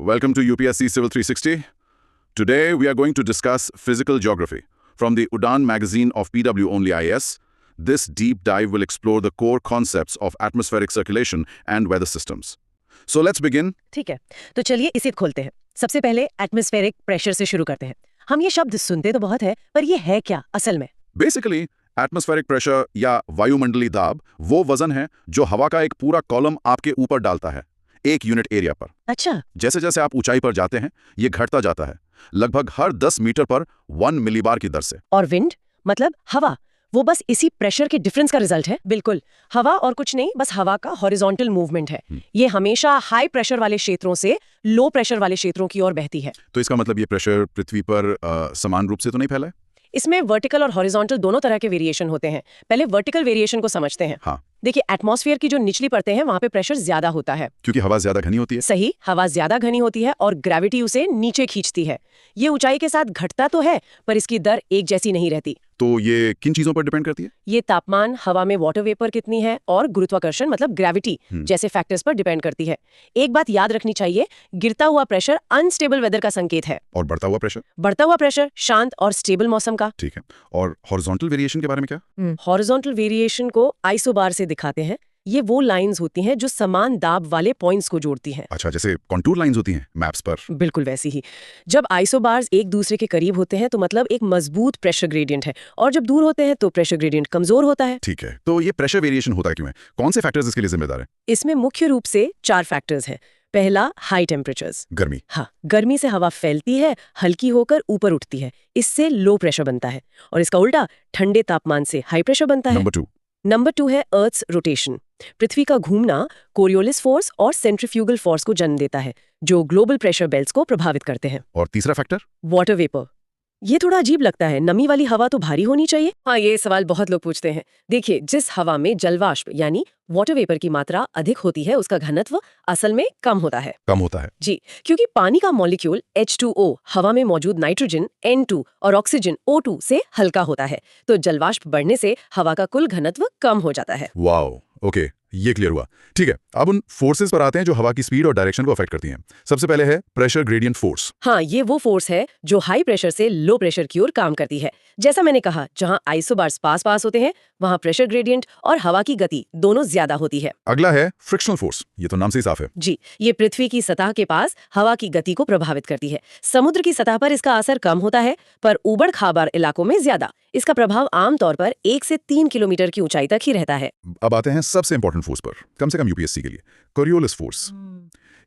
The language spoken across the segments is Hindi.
Welcome to UPSC Civil 360. Today we are going to discuss physical geography from the Udan magazine of PW Only IAS. This deep dive will explore the core concepts of atmospheric circulation and weather systems. So let's begin. ठीक है, तो चलिए इसे खोलते हैं। सबसे पहले एटमॉस्फेरिक प्रेशर से शुरू करते हैं। हम ये शब्द सुनते तो बहुत है, पर ये है क्या असल में? Basically, atmospheric pressure या वायुमंडलीय दाब वो वजन है जो हवा का एक पूरा कॉलम आपके ऊपर डालता है, एक यूनिट एरिया पर। अच्छा, जैसे जैसे आप ऊंचाई पर जाते हैं, ये घटता जाता है, लगभग हर 10 मीटर पर 1 मिलीबार की दर से। और विंड मतलब हवा, वो बस इसी प्रेशर के डिफरेंस का रिजल्ट है। बिल्कुल, हवा और कुछ नहीं, बस हवा का हॉरिजॉन्टल मूवमेंट है। ये हमेशा हाई प्रेशर वाले क्षेत्रों से लो प्रेशर वाले क्षेत्रों की ओर बहती है। तो इसका मतलब ये प्रेशर पृथ्वी पर समान रूप से तो नहीं फैला है? इसमें वर्टिकल और हॉरिजॉन्टल दोनों तरह के वेरिएशन होते हैं। पहले वर्टिकल वेरिएशन को समझते हैं। हाँ। देखिए, एटमॉस्फेयर की जो निचली परतें हैं वहां पे प्रेशर ज्यादा होता है। क्योंकि हवा ज्यादा घनी होती है। सही, हवा ज्यादा घनी होती है और ग्रेविटी उसे नीचे खींचती है। ये ऊंचाई के साथ घटता तो है, पर इसकी दर एक जैसी नहीं रहती। तो ये किन चीजों पर डिपेंड करती है? ये तापमान, हवा में वाटर वेपर कितनी है और गुरुत्वाकर्षण मतलब ग्रेविटी जैसे फैक्टर्स पर डिपेंड करती है। एक बात याद रखनी चाहिए, गिरता हुआ प्रेशर अनस्टेबल वेदर का संकेत है। और बढ़ता हुआ प्रेशर? बढ़ता हुआ प्रेशर शांत और स्टेबल मौसम का। ठीक है। और हॉरिजॉन्टल वेरिएशन के बारे में क्या? हॉरिजॉन्टल वेरिएशन को आइसोबार से दिखाते हैं। ये वो लाइंस होती हैं जो समान दाब वाले पॉइंट्स को जोड़ती हैं। अच्छा, जैसे कॉन्टूर लाइंस होती हैं मैप्स पर। बिल्कुल वैसी ही। जब आइसोबार्स एक दूसरे के करीब होते हैं तो मतलब एक मजबूत प्रेशर ग्रेडियंट है, और जब दूर होते हैं तो प्रेशर ग्रेडियंट कमजोर होता है। ठीक है, तो ये प्रेशर वेरिएशन होता क्यों है? कौन से फैक्टर्स इसके लिए जिम्मेदार हैं? इसमें मुख्य रूप से 4 फैक्टर्स हैं। पहला, हाई टेम्परेचर्स। गर्मी। हाँ, गर्मी से हवा फैलती है, हल्की होकर ऊपर उठती है, इससे लो प्रेशर बनता है। और इसका उल्टा, ठंडे तापमान से हाई प्रेशर बनता है। नंबर 2 है अर्थ्स रोटेशन। पृथ्वी का घूमना कोरियोलिस फोर्स और सेंट्रीफ्यूगल फोर्स को जन्म देता है, जो ग्लोबल प्रेशर बेल्ट्स को प्रभावित करते हैं। और तीसरा फैक्टर? Water vapour. ये थोड़ा अजीब लगता है, नमी वाली हवा तो भारी होनी चाहिए। हाँ, ये सवाल बहुत लोग पूछते हैं। देखिए, जिस हवा में जलवाष्प यानी वाटर वेपर की मात्रा अधिक होती है, उसका घनत्व असल में कम होता है। कम होता है जी, क्योंकि पानी का मॉलिक्यूल H2O हवा में मौजूद नाइट्रोजन N2 और ऑक्सीजन O2 से हल्का होता है, तो जलवाष्प बढ़ने से हवा का कुल घनत्व कम हो जाता है। वाओ, ओके, ये क्लियर हुआ। ठीक है, अब उन फोर्सेस पर आते हैं जो हवा की स्पीड और डायरेक्शन को अफेक्ट करती हैं। सबसे पहले है प्रेशर ग्रेडियंट फोर्स। हाँ, ये वो फोर्स है जो हाई प्रेशर से लो प्रेशर की ओर काम करती है। जैसा मैंने कहा, जहाँ आइसोबार्स पास पास होते हैं वहाँ प्रेशर ग्रेडियंट और हवा की गति दोनों ज्यादा होती है। अगला है फ्रिक्शनल फोर्स। ये तो नाम से ही साफ है। जी, ये पृथ्वी की सतह के पास हवा की गति को प्रभावित करती है। समुद्र की सतह पर इसका असर कम होता है, पर ऊबड़ खाबड़ इलाकों में ज्यादा। इसका प्रभाव आमतौर पर 1 से 3 किलोमीटर की ऊंचाई तक ही रहता है। अब आते हैं सबसे इंपॉर्टेंट फोर्स पर, कम से कम यूपीएससी के लिए, कोरियोलिस फोर्स।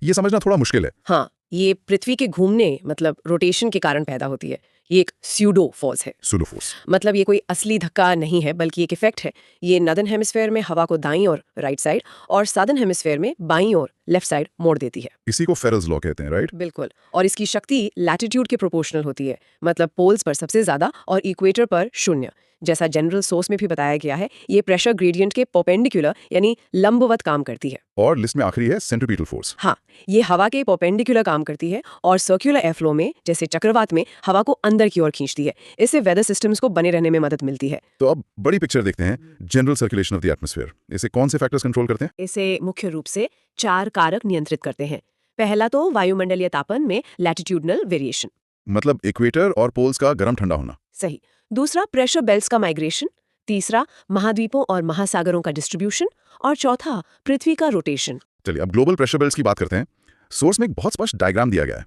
ये समझना थोड़ा मुश्किल है। हाँ, ये पृथ्वी के घूमने मतलब रोटेशन के कारण पैदा होती है। ये एक स्यूडो फोर्स है। सूडो फोर्स मतलब ये कोई असली धक्का नहीं है, बल्कि एक इफेक्ट है। ये नॉर्दर्न हेमिस्फेयर में हवा को दाईं ओर राइट साइड और साउदर्न हेमिस्फेयर में बाईं ओर लेफ्ट साइड मोड़ देती है। इसी को फेरल्स लॉ कहते हैं, राइट? बिल्कुल, और इसकी शक्ति लैटिट्यूड के प्रोपोर्शनल होती है, मतलब पोल्स पर सबसे ज्यादा और इक्वेटर पर 0। जैसा जनरल सोर्स में भी बताया गया है, ये प्रेशर ग्रेडियंट के परपेंडिकुलर यानी लंबवत काम करती है। और लिस्ट में आखिरी है सेंट्रीपिटल फोर्स। हाँ, ये हवा के परपेंडिकुलर काम करती है और सर्कुलर एयर फ्लो में, जैसे चक्रवात में, हवा को अंदर की ओर खींचती है। इससे वेदर सिस्टम्स को बने रहने में मदद मिलती है। तो अब बड़ी पिक्चर देखते हैं, general circulation of the atmosphere. इसे कौन से फैक्टर्स कंट्रोल करते हैं? इसे मुख्य रूप से 4 कारक नियंत्रित करते हैं। पहला तो वायुमंडलीय तापन में लैटिट्यूडनल वेरिएशन, मतलब इक्वेटर और पोल्स का गर्म ठंडा होना। सही। दूसरा, प्रेशर बेल्ट्स का माइग्रेशन। तीसरा, महाद्वीपों और महासागरों का डिस्ट्रीब्यूशन। और चौथा, पृथ्वी का रोटेशन। चलिए, अब ग्लोबल प्रेशर बेल्ट्स की बात करते हैं। सोर्स में एक बहुत स्पष्ट डायग्राम दिया गया है।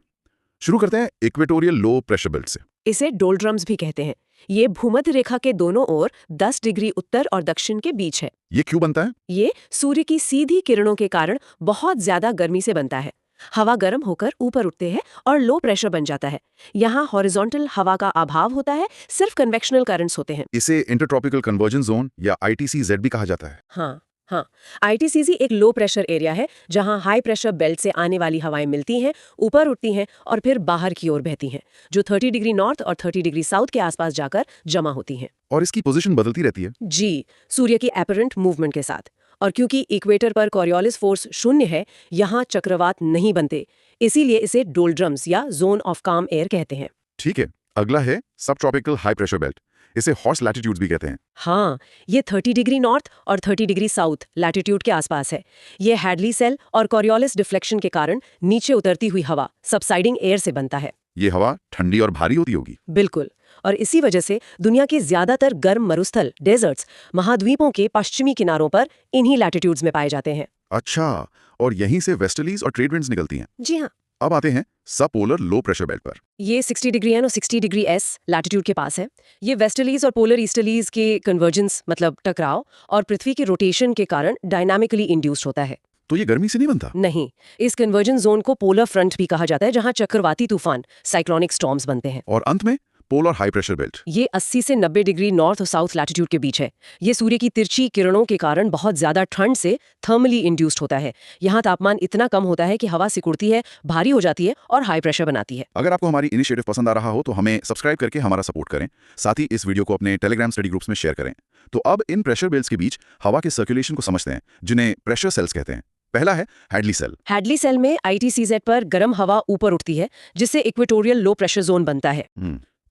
शुरू करते हैं इक्वेटोरियल लो प्रेशर बेल्ट से। इसे डोल्ड्रम्स भी कहते हैं। ये भूमध्य रेखा के दोनों ओर 10 डिग्री उत्तर और दक्षिण के बीच है। ये क्यों बनता है? ये सूर्य की सीधी किरणों के कारण बहुत ज्यादा गर्मी से बनता है। हवा गर्म होकर ऊपर उठते हैं और लो प्रेशर बन जाता है। यहाँ हॉरिजॉन्टल हवा का अभाव होता है, सिर्फ कन्वेक्शनल करंट्स होते हैं। इसे इंटरट्रॉपिकल कन्वर्जेंस जोन या ITCZ भी कहा जाता है। हाँ, ITCZ एक लो प्रेशर एरिया है, जहाँ हाई प्रेशर बेल्ट से आने वाली हवाएं मिलती हैं, ऊपर उठती हैं और फिर बाहर की ओर बहती हैं, जो 30 डिग्री नॉर्थ और 30 डिग्री साउथ के आसपास जाकर जमा होती हैं। और इसकी पोजीशन बदलती रहती है? जी, सूर्य की एपरेंट मूवमेंट के साथ। और क्योंकि इक्वेटर पर कोरियोलिस फोर्स 0 है, यहाँ चक्रवात नहीं बनते, इसीलिए इसे डोल्ड्रम्स या जोन ऑफ काम एयर कहते हैं। ठीक है, अगला है सब ट्रॉपिकल हाई प्रेशर बेल्ट। इसे हॉर्स लैटिट्यूड्स भी कहते हैं। हाँ, ये 30 डिग्री नॉर्थ और 30 डिग्री साउथ लैटिट्यूड के आसपास है। ये हैडली सेल और कॉरियोलिस डिफ्लेक्शन के कारण नीचे उतरती हुई हवा सबसाइडिंग एयर से बनता है। ये हवा ठंडी और भारी होती होगी। बिल्कुल, और इसी वजह से दुनिया के ज्यादातर गर्म मरुस्थल डेजर्ट्स महाद्वीपों के पश्चिमी किनारों पर इन्हीं लैटिट्यूड्स में पाए जाते हैं। अच्छा, और यहीं से वेस्टर्लीज और ट्रेड विंड्स निकलती हैं। जी हाँ, अब आते हैं सब पोलर लो प्रेशर बेल्ट पर। ये 60 डिग्री एन और 60 डिग्री एस लैटिट्यूड के पास है। ये वेस्टर्लीज और पोलर ईस्टर्लीज के कन्वर्जेंस मतलब टकराव और पृथ्वी के रोटेशन के कारण डायनामिकली इंड्यूस्ड होता है। तो ये गर्मी से नहीं बनता? नहीं, इस कन्वर्जन जोन को पोलर फ्रंट भी कहा जाता है, जहां चक्रवाती तूफान साइक्लोनिक स्टॉर्म्स बनते हैं। और अंत में पोलर हाई प्रेशर बेल्ट। ये 80 से 90 डिग्री नॉर्थ और साउथ लैटिट्यूड के बीच है। ये सूर्य की तिरछी किरणों के कारण बहुत ज्यादा ठंड से थर्मली इंड्यूस्ड होता है। यहाँ तापमान इतना कम होता है कि हवा सिकुड़ती है, भारी हो जाती है और हाई प्रेशर बनाती है। अगर आपको हमारी इनिशिएटिव पसंद आ रहा हो तो हमें सब्सक्राइब करके हमारा सपोर्ट करें। साथ ही इस वीडियो को अपने टेलीग्राम स्टडी ग्रुप्स में शेयर करें। तो अब इन प्रेशर बेल्ट्स के बीच हवा के सर्कुलेशन को समझते हैं, जिन्हें प्रेशर सेल्स कहते हैं। पहला है हैडली सेल। हैडली सेल में ITCZ पर गर्म हवा ऊपर उठती है, जिससे इक्वेटोरियल लो प्रेशर जोन बनता है।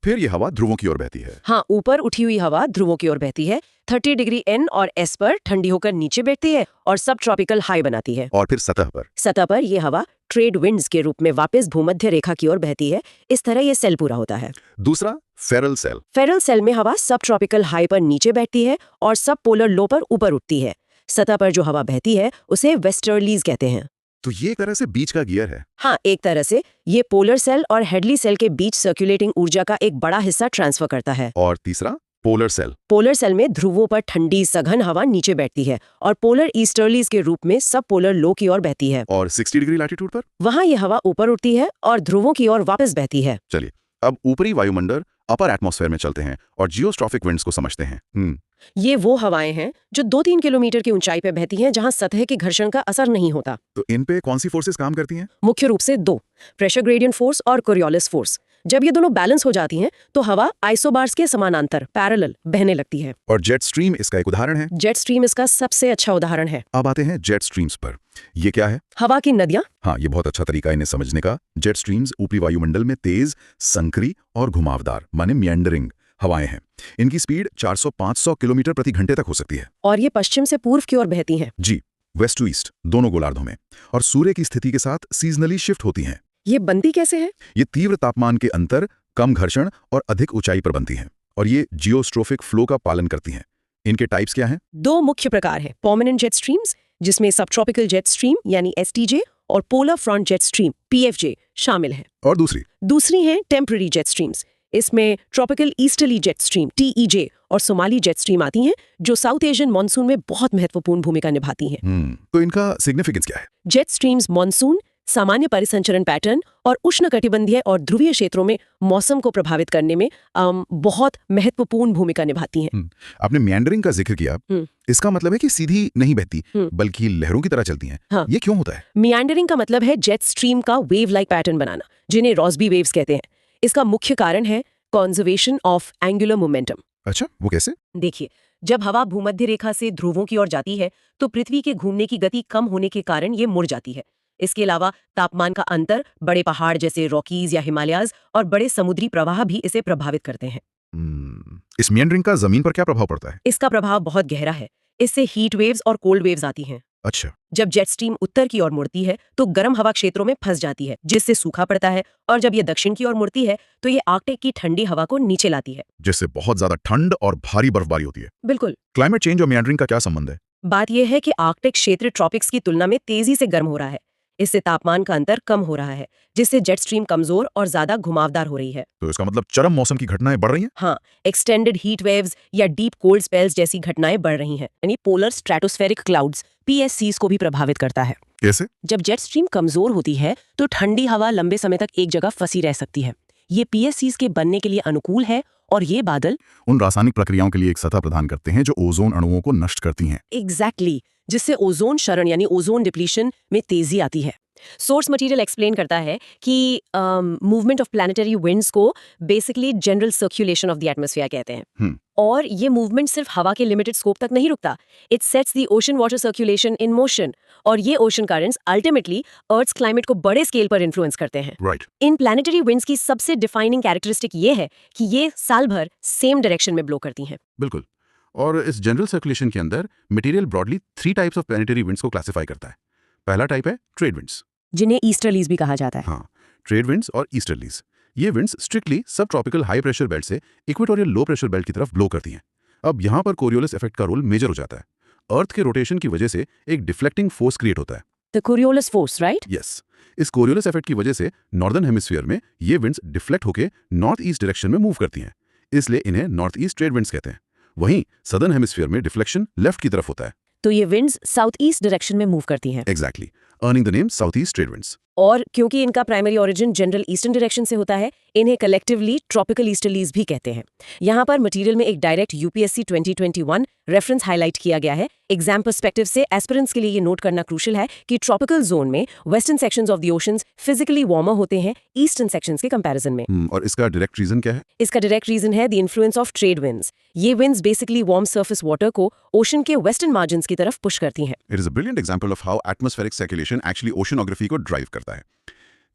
फिर ये हवा ध्रुवों की ओर बहती है। हाँ, ऊपर उठी हुई हवा ध्रुवों की ओर बहती है। 30 डिग्री N और S पर ठंडी होकर नीचे बैठती है और सब ट्रॉपिकल हाई बनाती है। और फिर सतह पर ये हवा ट्रेड विंड्स के रूप में वापस भूमध्य रेखा की ओर बहती है। इस तरह ये सेल पूरा होता है। दूसरा फेरल सेल। फेरल सेल में हवा सब ट्रॉपिकल हाई पर नीचे बैठती है और सब पोलर लो पर ऊपर उठती है। सतह पर जो हवा बहती है उसे वेस्टर्लीज कहते हैं। तो ये एक तरह से बीच का गियर है। हाँ, एक तरह से ये पोलर सेल और हेडली सेल के बीच सर्कुलेटिंग ऊर्जा का एक बड़ा हिस्सा ट्रांसफर करता है। और तीसरा पोलर सेल। पोलर सेल में ध्रुवों पर ठंडी सघन हवा नीचे बैठती है और पोलर ईस्टर्लीज के रूप में सब पोलर लो की ओर बहती है। और 60 डिग्री लैटिट्यूड पर वहाँ ये हवा ऊपर उठती है और ध्रुवों की ओर वापस बहती है। चलिए अब ऊपरी वायुमंडल अपर एटमॉस्फेयर में चलते हैं और जियोस्ट्रॉफिक विंड्स को समझते हैं। ये वो हवाएं हैं जो 2-3 किलोमीटर की ऊंचाई पर बहती हैं, जहां सतह के घर्षण का असर नहीं होता। तो इन पे कौन सी फोर्सेस काम करती हैं? मुख्य रूप से 2, प्रेशर ग्रेडियंट फोर्स और कोरियोलिस फोर्स। जब ये दोनों बैलेंस हो जाती हैं तो हवा आइसोबार्स के समानांतर पैरेलल बहने लगती है। और जेट स्ट्रीम इसका एक उदाहरण है। जेट स्ट्रीम इसका सबसे अच्छा उदाहरण है। अब आते हैं जेट स्ट्रीम्स पर। ये क्या है? हवा की नदियां। हाँ, ये बहुत अच्छा तरीका है इन्हें समझने का। जेट स्ट्रीम्स ऊपरी वायुमंडल में तेज, संकरी और घुमावदार माने मिएंडरिंग हवाएं हैं। इनकी स्पीड 400-500 किलोमीटर प्रति घंटे तक हो सकती है। और ये पश्चिम से पूर्व की ओर बहती हैं। जी, वेस्ट टू ईस्ट दोनों गोलार्धों में, और सूर्य की स्थिति के साथ सीजनली शिफ्ट होती हैं। ये बनती कैसे है? ये तीव्र तापमान के अंतर, कम घर्षण और अधिक ऊंचाई पर बनती हैं, और ये जियोस्ट्रोफिक फ्लो का पालन करती हैं। इनके टाइप्स क्या हैं? 2 मुख्य प्रकार है। परमानेंट जेट स्ट्रीम्स, जिसमें सब ट्रॉपिकल जेट स्ट्रीम यानी STJ और polar front jet stream PFJ शामिल है। और दूसरी है टेम्पररी जेट स्ट्रीम्स। इसमें tropical easterly jet stream TEJ और सोमाली जेट स्ट्रीम आती हैं, जो साउथ एशियन मॉनसून में बहुत महत्वपूर्ण भूमिका निभाती हैं। तो इनका सिग्निफिकेंस क्या है? जेट स्ट्रीम्स मॉनसून, सामान्य परिसंचरण पैटर्न और उष्णकटिबंधीय और ध्रुवीय क्षेत्रों में मौसम को प्रभावित करने में बहुत महत्वपूर्ण भूमिका निभाती हैं। आपने मिएंडरिंग का जिक्र किया। इसका मतलब है कि सीधी नहीं बहती, बल्कि लहरों की तरह चलती हैं। हाँ। ये क्यों होता है? मिएंडरिंग का मतलब है जेट स्ट्रीम का वेव लाइक पैटर्न बनाना, जिन्हें रॉसबी वेव्स कहते हैं। इसका मुख्य कारण है कंजर्वेशन ऑफ एंगुलर मोमेंटम। अच्छा, वो कैसे? देखिए, जब हवा भूमध्य रेखा से ध्रुवों की ओर जाती है तो पृथ्वी के घूमने की गति कम होने के कारण ये मुड़ जाती है। इसके अलावा तापमान का अंतर, बड़े पहाड़ जैसे रॉकीज या हिमालयाज और बड़े समुद्री प्रवाह भी इसे प्रभावित करते हैं। इस मिएंडरिंग का जमीन पर क्या प्रभाव पड़ता है? इसका प्रभाव बहुत गहरा है। इससे हीट वेव्स और कोल्ड वेव्स आती हैं। अच्छा। जब जेट स्ट्रीम उत्तर की ओर मुड़ती है तो गर्म हवा क्षेत्रों में फंस जाती है, जिससे सूखा पड़ता है, और जब ये दक्षिण की ओर मुड़ती है तो ये आर्कटिक की ठंडी हवा को नीचे लाती है, जिससे बहुत ज्यादा ठंड और भारी बर्फबारी होती है। बिल्कुल। क्लाइमेट चेंज और मिएंडरिंग का क्या संबंध है? बात यह है कि आर्कटिक क्षेत्र ट्रॉपिक्स की तुलना में तेजी से गर्म हो रहा है। इससे तापमान का अंतर कम हो रहा है, जिससे जेट स्ट्रीम कमजोर और ज्यादा घुमावदार हो रही है। तो इसका मतलब चरम मौसम की घटनाएं बढ़ रही हैं? हाँ, एक्सटेंडेड हीट वेव्स या डीप कोल्ड स्पेल्स जैसी घटनाएं बढ़ रही हैं। यानी पोलर स्ट्रेटोस्फेरिक क्लाउड्स PSCs को भी प्रभावित करता है। कैसे? जब जेट स्ट्रीम कमजोर होती है तो ठंडी हवा लंबे समय तक एक जगह फंसी रह सकती है। ये PSCs के बनने के लिए अनुकूल है, और ये बादल उन रासायनिक प्रक्रियाओं के लिए एक सतह प्रदान करते हैं जो ओजोन अणुओं को नष्ट करती हैं। एग्जैक्टली, जिससे ओजोन क्षरण यानी ओजोन डिप्लीशन में तेजी आती है। सोर्स मटेरियल एक्सप्लेन करता है कि मूवमेंट ऑफ प्लैनेटरी विंड्स को basically general circulation of the atmosphere कहते हैं। और ये मूवमेंट सिर्फ हवा के लिमिटेड स्कोप तक नहीं रुकता, it sets the ocean water circulation in motion, और ये ocean currents ultimately earth's climate को बड़े स्केल पर इन्फ्लुएंस करते हैं। राइट। इन प्लैनेटरी विंड्स की सबसे डिफाइनिंग कैरेक्टरिस्टिक ये है कि ये साल भर सेम डायरेक्शन में ब्लो करती हैं। बिल्कुल। और इस जनरल सर्कुलेशन के अंदर material broadly 3 types of planetary winds को क्लासिफाई करता है। पहला टाइप है ट्रेड विंड्स, जिन्हें ईस्टर्लीज भी कहा जाता है। हाँ, ट्रेड विंड्स और ईस्टर्लीज। ये विंड्स स्ट्रिक्टली सब ट्रॉपिकल हाई प्रेशर बेल्ट से इक्वेटोरियल लो प्रेशर बेल्ट की तरफ ब्लो करती हैं। अब यहाँ पर कोरियोलिस इफेक्ट का रोल मेजर हो जाता है। अर्थ के रोटेशन की वजह से एक डिफ्लेक्टिंग फोर्स क्रिएट होता है। The Coriolis force, right? Yes. इस कोरियोलिस इफेक्ट की वजह से नॉर्दर्न हेमिस्फीयर में ये विंड्स डिफ्लेक्ट होकर नॉर्थ ईस्ट डायरेक्शन में मूव करती हैं, इसलिए इन्हें नॉर्थ ईस्ट ट्रेड विंड्स कहते हैं। वहीं सदर्न हेमिस्फीयर में डिफ्लेक्शन लेफ्ट की तरफ होता है। तो ये विंड्स साउथ ईस्ट डायरेक्शन में मूव करती हैं। Exactly, earning the name south east trade winds. और क्योंकि इनका primary origin general eastern direction से होता है, इन्हें कलेक्टिवली ट्रॉपिकल ईस्टर्लीज भी कहते हैं। यहाँ पर मटेरियल में एक डायरेक्ट यूपीएससी 2021 रेफरेंस हाईलाइट किया गया है। एग्जाम पर्सपेक्टिव से एस्पिरेंट्स के लिए ये नोट करना क्रूशियल है कि ट्रॉपिकल जोन में western sections of the oceans physically warmer होते हैं ईस्टर्न सेक्शंस के कंपैरिजन में। और इसका डायरेक्ट रीजन क्या है? इसका डायरेक्ट रीजन है the influence of trade winds. ये winds basically warm surface water को ओशन के वेस्टर्न मार्जिन्स की तरफ पुश करती हैं। It is a brilliant example of how atmospheric circulation actually oceanography को ड्राइव करता है।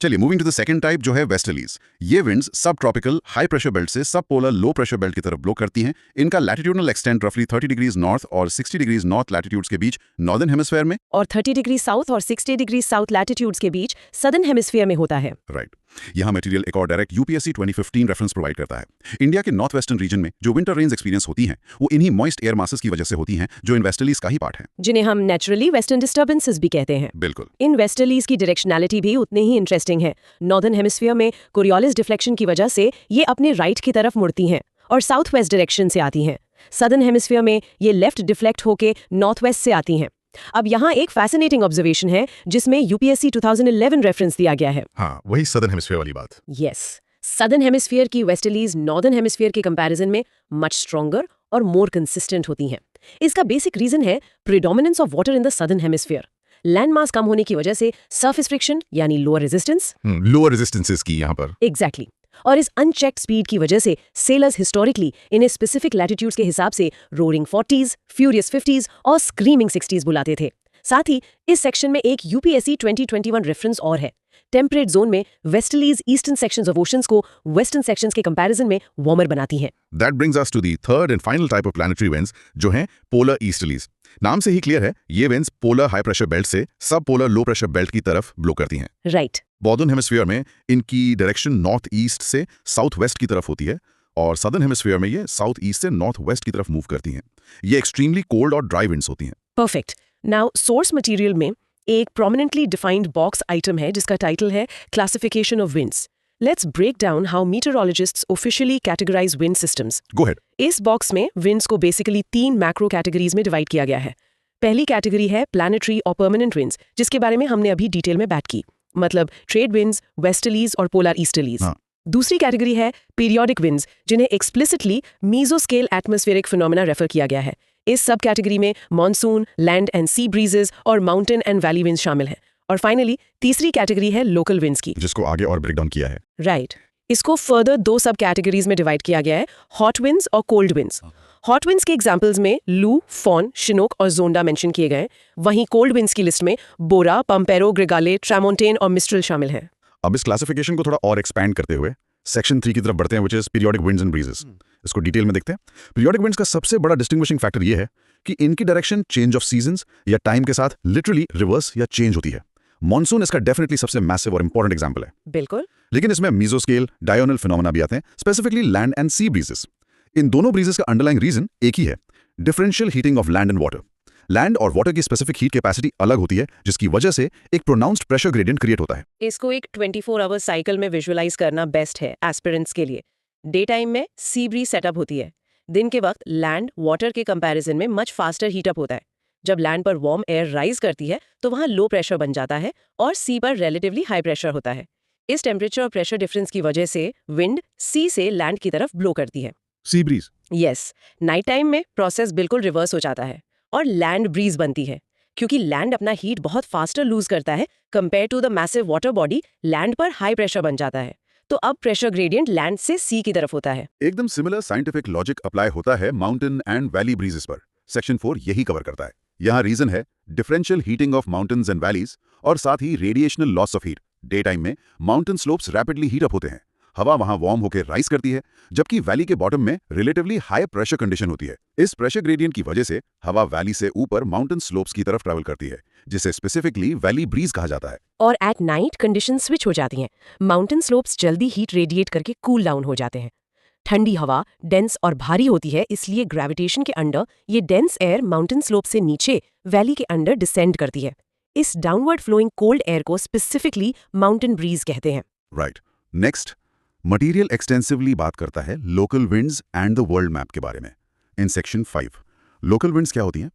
चलिए moving to the second type जो है वेस्टर्लीज। ये विंड्स सब ट्रॉपिकल हाई प्रेशर बेल्ट से सब पोलर लो प्रेशर बेल्ट की तरफ ब्लो करती हैं। इनका लैटिट्यूडनल एक्सटेंट रफली 30 डिग्रीज नॉर्थ और 60 डिग्रीज नॉर्थ लैटिट्यूड्स के बीच नॉर्दर्न हेमिस्फीयर में, और 30 डिग्री साउथ और 60 डिग्री साउथ लैटिट्यूड्स के बीच सदर्न हेमिस्फीयर में होता है। राइट। यहाँ मटेरियल एक और डायरेक्ट यूपीएससी 2015 रेफरेंस प्रोवाइड करता है। इंडिया के नॉर्थ वेस्टर्न रीजन में जो विंटर रेन्स एक्सपीरियंस होती हैं, वो इन्हीं मॉइस्ट एयर मासेस की वजह से होती हैं, जो इन वेस्टर्लीज का ही पार्ट है, जिन्हें हम नेचुरली वेस्टर्न डिस्टर्बेंसेस भी कहते हैं। बिल्कुल। इन वेस्टर्लीज की डायरेक्शनैलिटी भी उतने ही इंटरेस्टिंग है। नॉर्दर्न हेमिस्फीयर में कोरियोलिस डिफ्लेक्शन की वजह से ये अपने राइट की तरफ मुड़ती हैं और साउथ वेस्ट डायरेक्शन से आती हैं। सदर्न हेमिस्फीयर में ये लेफ्ट डिफ्लेक्ट होके नॉर्थ वेस्ट से आती हैं। अब यहाँ एक फैसिनेटिंग ऑब्जर्वेशन है जिसमें यूपीएससी 2011 रेफरेंस दिया गया है। हाँ, वही सदर्न हेमिस्फीयर वाली बात। यस, सदर्न हेमिस्फीयर की वेस्टर्लीज नॉर्दर्न हेमिस्फीयर के कंपैरिजन में मच स्ट्रॉन्गर और मोर कंसिस्टेंट होती हैं। इसका बेसिक रीजन है predominance of water in the southern hemisphere. Land mass कम होने की वजह से सरफेस फ्रिक्शन यानी लोअर रेजिस्टेंस, लोअर रेजिस्टेंसेस की यहाँ पर। एग्जैक्टली। और इस अनचेक्ड स्पीड की वजह से सेलर्स हिस्टोरिकली इन्हें स्पेसिफिक लैटिट्यूड्स के हिसाब से रोरिंग 40s, फ्यूरियस 50s और स्क्रीमिंग 60s बुलाते थे। साथ ही इस सेक्शन में एक यूपीएससी 2021 रेफरेंस और है। टेम्परेट जोन में westerlies eastern sections of oceans को वेस्टर्न सेक्शंस के कंपैरिजन में वार्मर बनाती हैं। That brings us to the third and final type of planetary winds, जो हैं polar easterlies। नाम से ही क्लियर है, ये winds polar high pressure belt से सब पोलर लो प्रेशर बेल्ट की तरफ ब्लो करती हैं। राइट। नॉर्दर्न हेमिस्फीयर में इनकी डायरेक्शन नॉर्थ ईस्ट से साउथ वेस्ट की तरफ होती है और सदर्न हेमिस्फीयर में ये साउथ ईस्ट से नॉर्थ वेस्ट की तरफ मूव करती हैं। ये एक्सट्रीमली कोल्ड और ड्राई विंड्स होती हैं। परफेक्ट। नाउ सोर्स मटेरियल में एक प्रोमिनेंटली डिफाइंड बॉक्स आइटम है जिसका टाइटल है classification of winds. Let's break down how meteorologists officially categorise wind systems. Go ahead. इस बॉक्स में विंड्स को बेसिकली 3 मैक्रो कैटेगरीज में डिवाइड किया गया है। पहली कैटेगरी है प्लैनेटरी और परमानेंट विंड्स, जिसके बारे में हमने अभी डिटेल में बात की, मतलब ट्रेड विंड्स, वेस्टर्लीज और पोलर ईस्टर्लीज। दूसरी कैटेगरी है पीरियोडिक विंड्स, जिन्हें explicitly mesoscale atmospheric phenomena refer किया गया है। इस सब कैटेगरी में monsoon, land and sea breezes और माउंटेन एंड वैली विंड्स शामिल हैं। और फाइनली तीसरी कैटेगरी है लोकल विंड्स की, जिसको आगे और ब्रेक डाउन किया है। राइट। इसको फर्दर 2 सब कैटेगरीज में डिवाइड किया गया है, हॉट विंड्स और कोल्ड विंड्स। हॉट विंड्स के एग्जांपल्स में लू, फॉन, शिनोक और जोंडा मेंशन किए गए। वहीं कोल्ड विंड्स की लिस्ट में बोरा, पंपेरो, ग्रेगाले, ट्रामोंटेन और मिस्ट्रल शामिल हैं। अब इस क्लासिफिकेशन को थोड़ा और एक्सपैंड करते हुए सेक्शन 3 की तरफ बढ़ते हैं, which is periodic winds and breezes. इसको डिटेल में देखते हैं। पीरियोडिक विंड्स का सबसे बड़ा डिस्टिंग्विशिंग फैक्टर ये है कि इनकी डायरेक्शन चेंज ऑफ सीजंस या टाइम के साथ लिटरली रिवर्स या चेंज होती है। मॉनसून इसका डेफिनेटली सबसे मैसिव और इंपॉर्टेंट एग्जांपल है। बिल्कुल। लेकिन इसमें मीजोस्केल, डायोनल फिनोमेना भी आते हैं, specifically land and sea breezes. इन दोनों ब्रीजेस का अंडरलाइंग रीजन एक ही है, differential heating of land and water. Land और वाटर की स्पेसिफिक हीट कैपेसिटी अलग होती है, जिसकी वजह से एक प्रोनाउंस्ड प्रेशर ग्रेडियंट क्रिएट होता है। इसको एक 24 आवर साइकिल में विजुअलाइज करना बेस्ट है एस्पिरेंट्स के लिए। डे टाइम में सी ब्रीज सेटअप होती है। दिन के वक्त लैंड वाटर के कंपैरिजन में मच फास्टर हीटअप होता है। जब लैंड पर वार्म एयर राइज करती है तो वहाँ लो प्रेशर बन जाता है और सी पर रिलेटिवली हाई प्रेशर होता है। इस टेम्परेचर और प्रेशर डिफरेंस की वजह से विंड सी से लैंड की तरफ ब्लो करती है। Sea breeze. Yes. Night time में प्रोसेस बिल्कुल रिवर्स हो जाता है और लैंड ब्रीज बनती है, क्योंकि लैंड अपना हीट बहुत फास्टर लूज करता है compare to the massive water body. Land पर हाई प्रेशर बन जाता है तो अब प्रेशर ग्रेडियंट लैंड से सी की तरफ होता है। एकदम सिमिलर साइंटिफिक लॉजिक अप्लाई होता है माउंटेन एंड वैली ब्रीजेस पर। सेक्शन 4 यही कवर करता है। यहाँ रीजन है differential heating of mountains and valleys और साथ ही radiational loss of heat. Daytime में mountain slopes rapidly heat up होते हैं, हवा वहां वार्म होकर राइज करती है, जबकि वैली के बॉटम में रिलेटिवली हाई प्रेशर कंडीशन होती है। इस प्रेशर ग्रेडियंट की वजह से हवा वैली से ऊपर माउंटेन स्लोप्स की तरफ ट्रैवल करती है, जिसे स्पेसिफिकली वैली ब्रीज कहा जाता है। और एट नाइट कंडीशन स्विच हो जाती हैं। माउंटेन स्लोप्स जल्दी हीट रेडिएट करके कूल डाउन हो जाते हैं। ठंडी हवा डेंस और भारी होती है, इसलिए ग्रेविटेशन के अंडर ये डेंस एयर माउंटेन स्लोप से नीचे वैली के अंडर डिसेंड करती है। इस डाउनवर्ड फ्लोइंग कोल्ड एयर को स्पेसिफिकली माउंटेन ब्रीज कहते हैं। राइट। नेक्स्ट, मटेरियल एक्सटेंसिवली बात करता है local winds and the world map के बारे में। इन सेक्शन 5 लोकल विंड्स क्या होती हैं?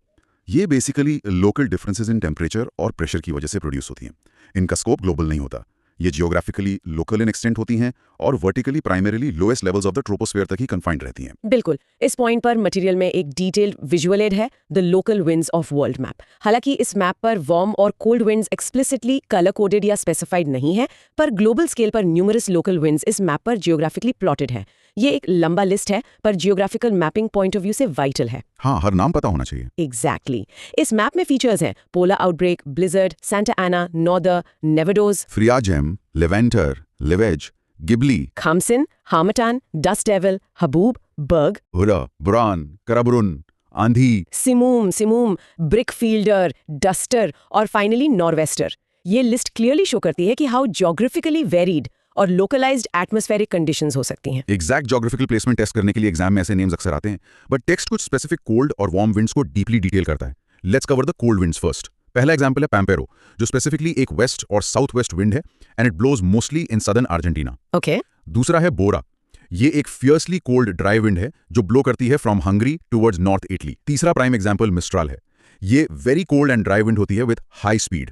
ये basically local differences in temperature और प्रेशर की वजह से प्रोड्यूस होती हैं। इनका स्कोप ग्लोबल नहीं होता। ये जियोग्राफिकली लोकल इन एक्सटेंट होती हैं और vertically primarily lowest levels of the troposphere तक ही कन्फाइंड रहती हैं। बिल्कुल, इस पॉइंट पर मटेरियल में एक डिटेल्ड विजुअल एड है, the local winds of world map. हालांकि इस मैप पर वार्म और cold winds explicitly colour coded या स्पेसिफाइड नहीं है, पर ग्लोबल स्केल पर न्यूमरस लोकल विंड्स इस मैप पर जियोग्राफिकली प्लॉटेड है। ये एक लंबा लिस्ट है, पर geographical mapping point of view से वाइटल है। हाँ, हर नाम पता होना चाहिए। एग्जैक्टली। इस मैप में फीचर्स हैं polar outbreak, blizzard, Santa Ana, norther, nevados, friagem, levanter, leveche, ghibli, khamsin, harmattan, dust devil, haboob, berg, हुरा, buran, karaburan, aandhi, simoom, brickfielder, duster और फाइनली नॉर्वेस्टर। ये लिस्ट क्लियरली शो करती है कि हाउ ज्योग्राफिकली वेरीड और लोकलाइज्ड एटमॉस्फेरिक कंडीशंस हो सकती हैं। एग्जैक्ट ज्योग्राफिकल प्लेसमेंट टेस्ट करने के लिए एग्जाम में ऐसे नेम्स अक्सर आते हैं, बट टेक्स्ट कुछ स्पेसिफिक कोल्ड और वार्म विंड्स को डीपली डिटेल करता है। Let's cover the cold winds first. पहला एग्जांपल है पैम्पेरो, जो स्पेसिफिकली एक वेस्ट और साउथ वेस्ट विंड है and it blows mostly in southern Argentina. Okay. दूसरा है बोरा। ये एक फियर्सली कोल्ड ड्राई विंड है जो ब्लो करती है from Hungary towards north Italy. तीसरा प्राइम एग्जांपल मिस्ट्राल है। ये very cold and dry wind होती है विद हाई स्पीड।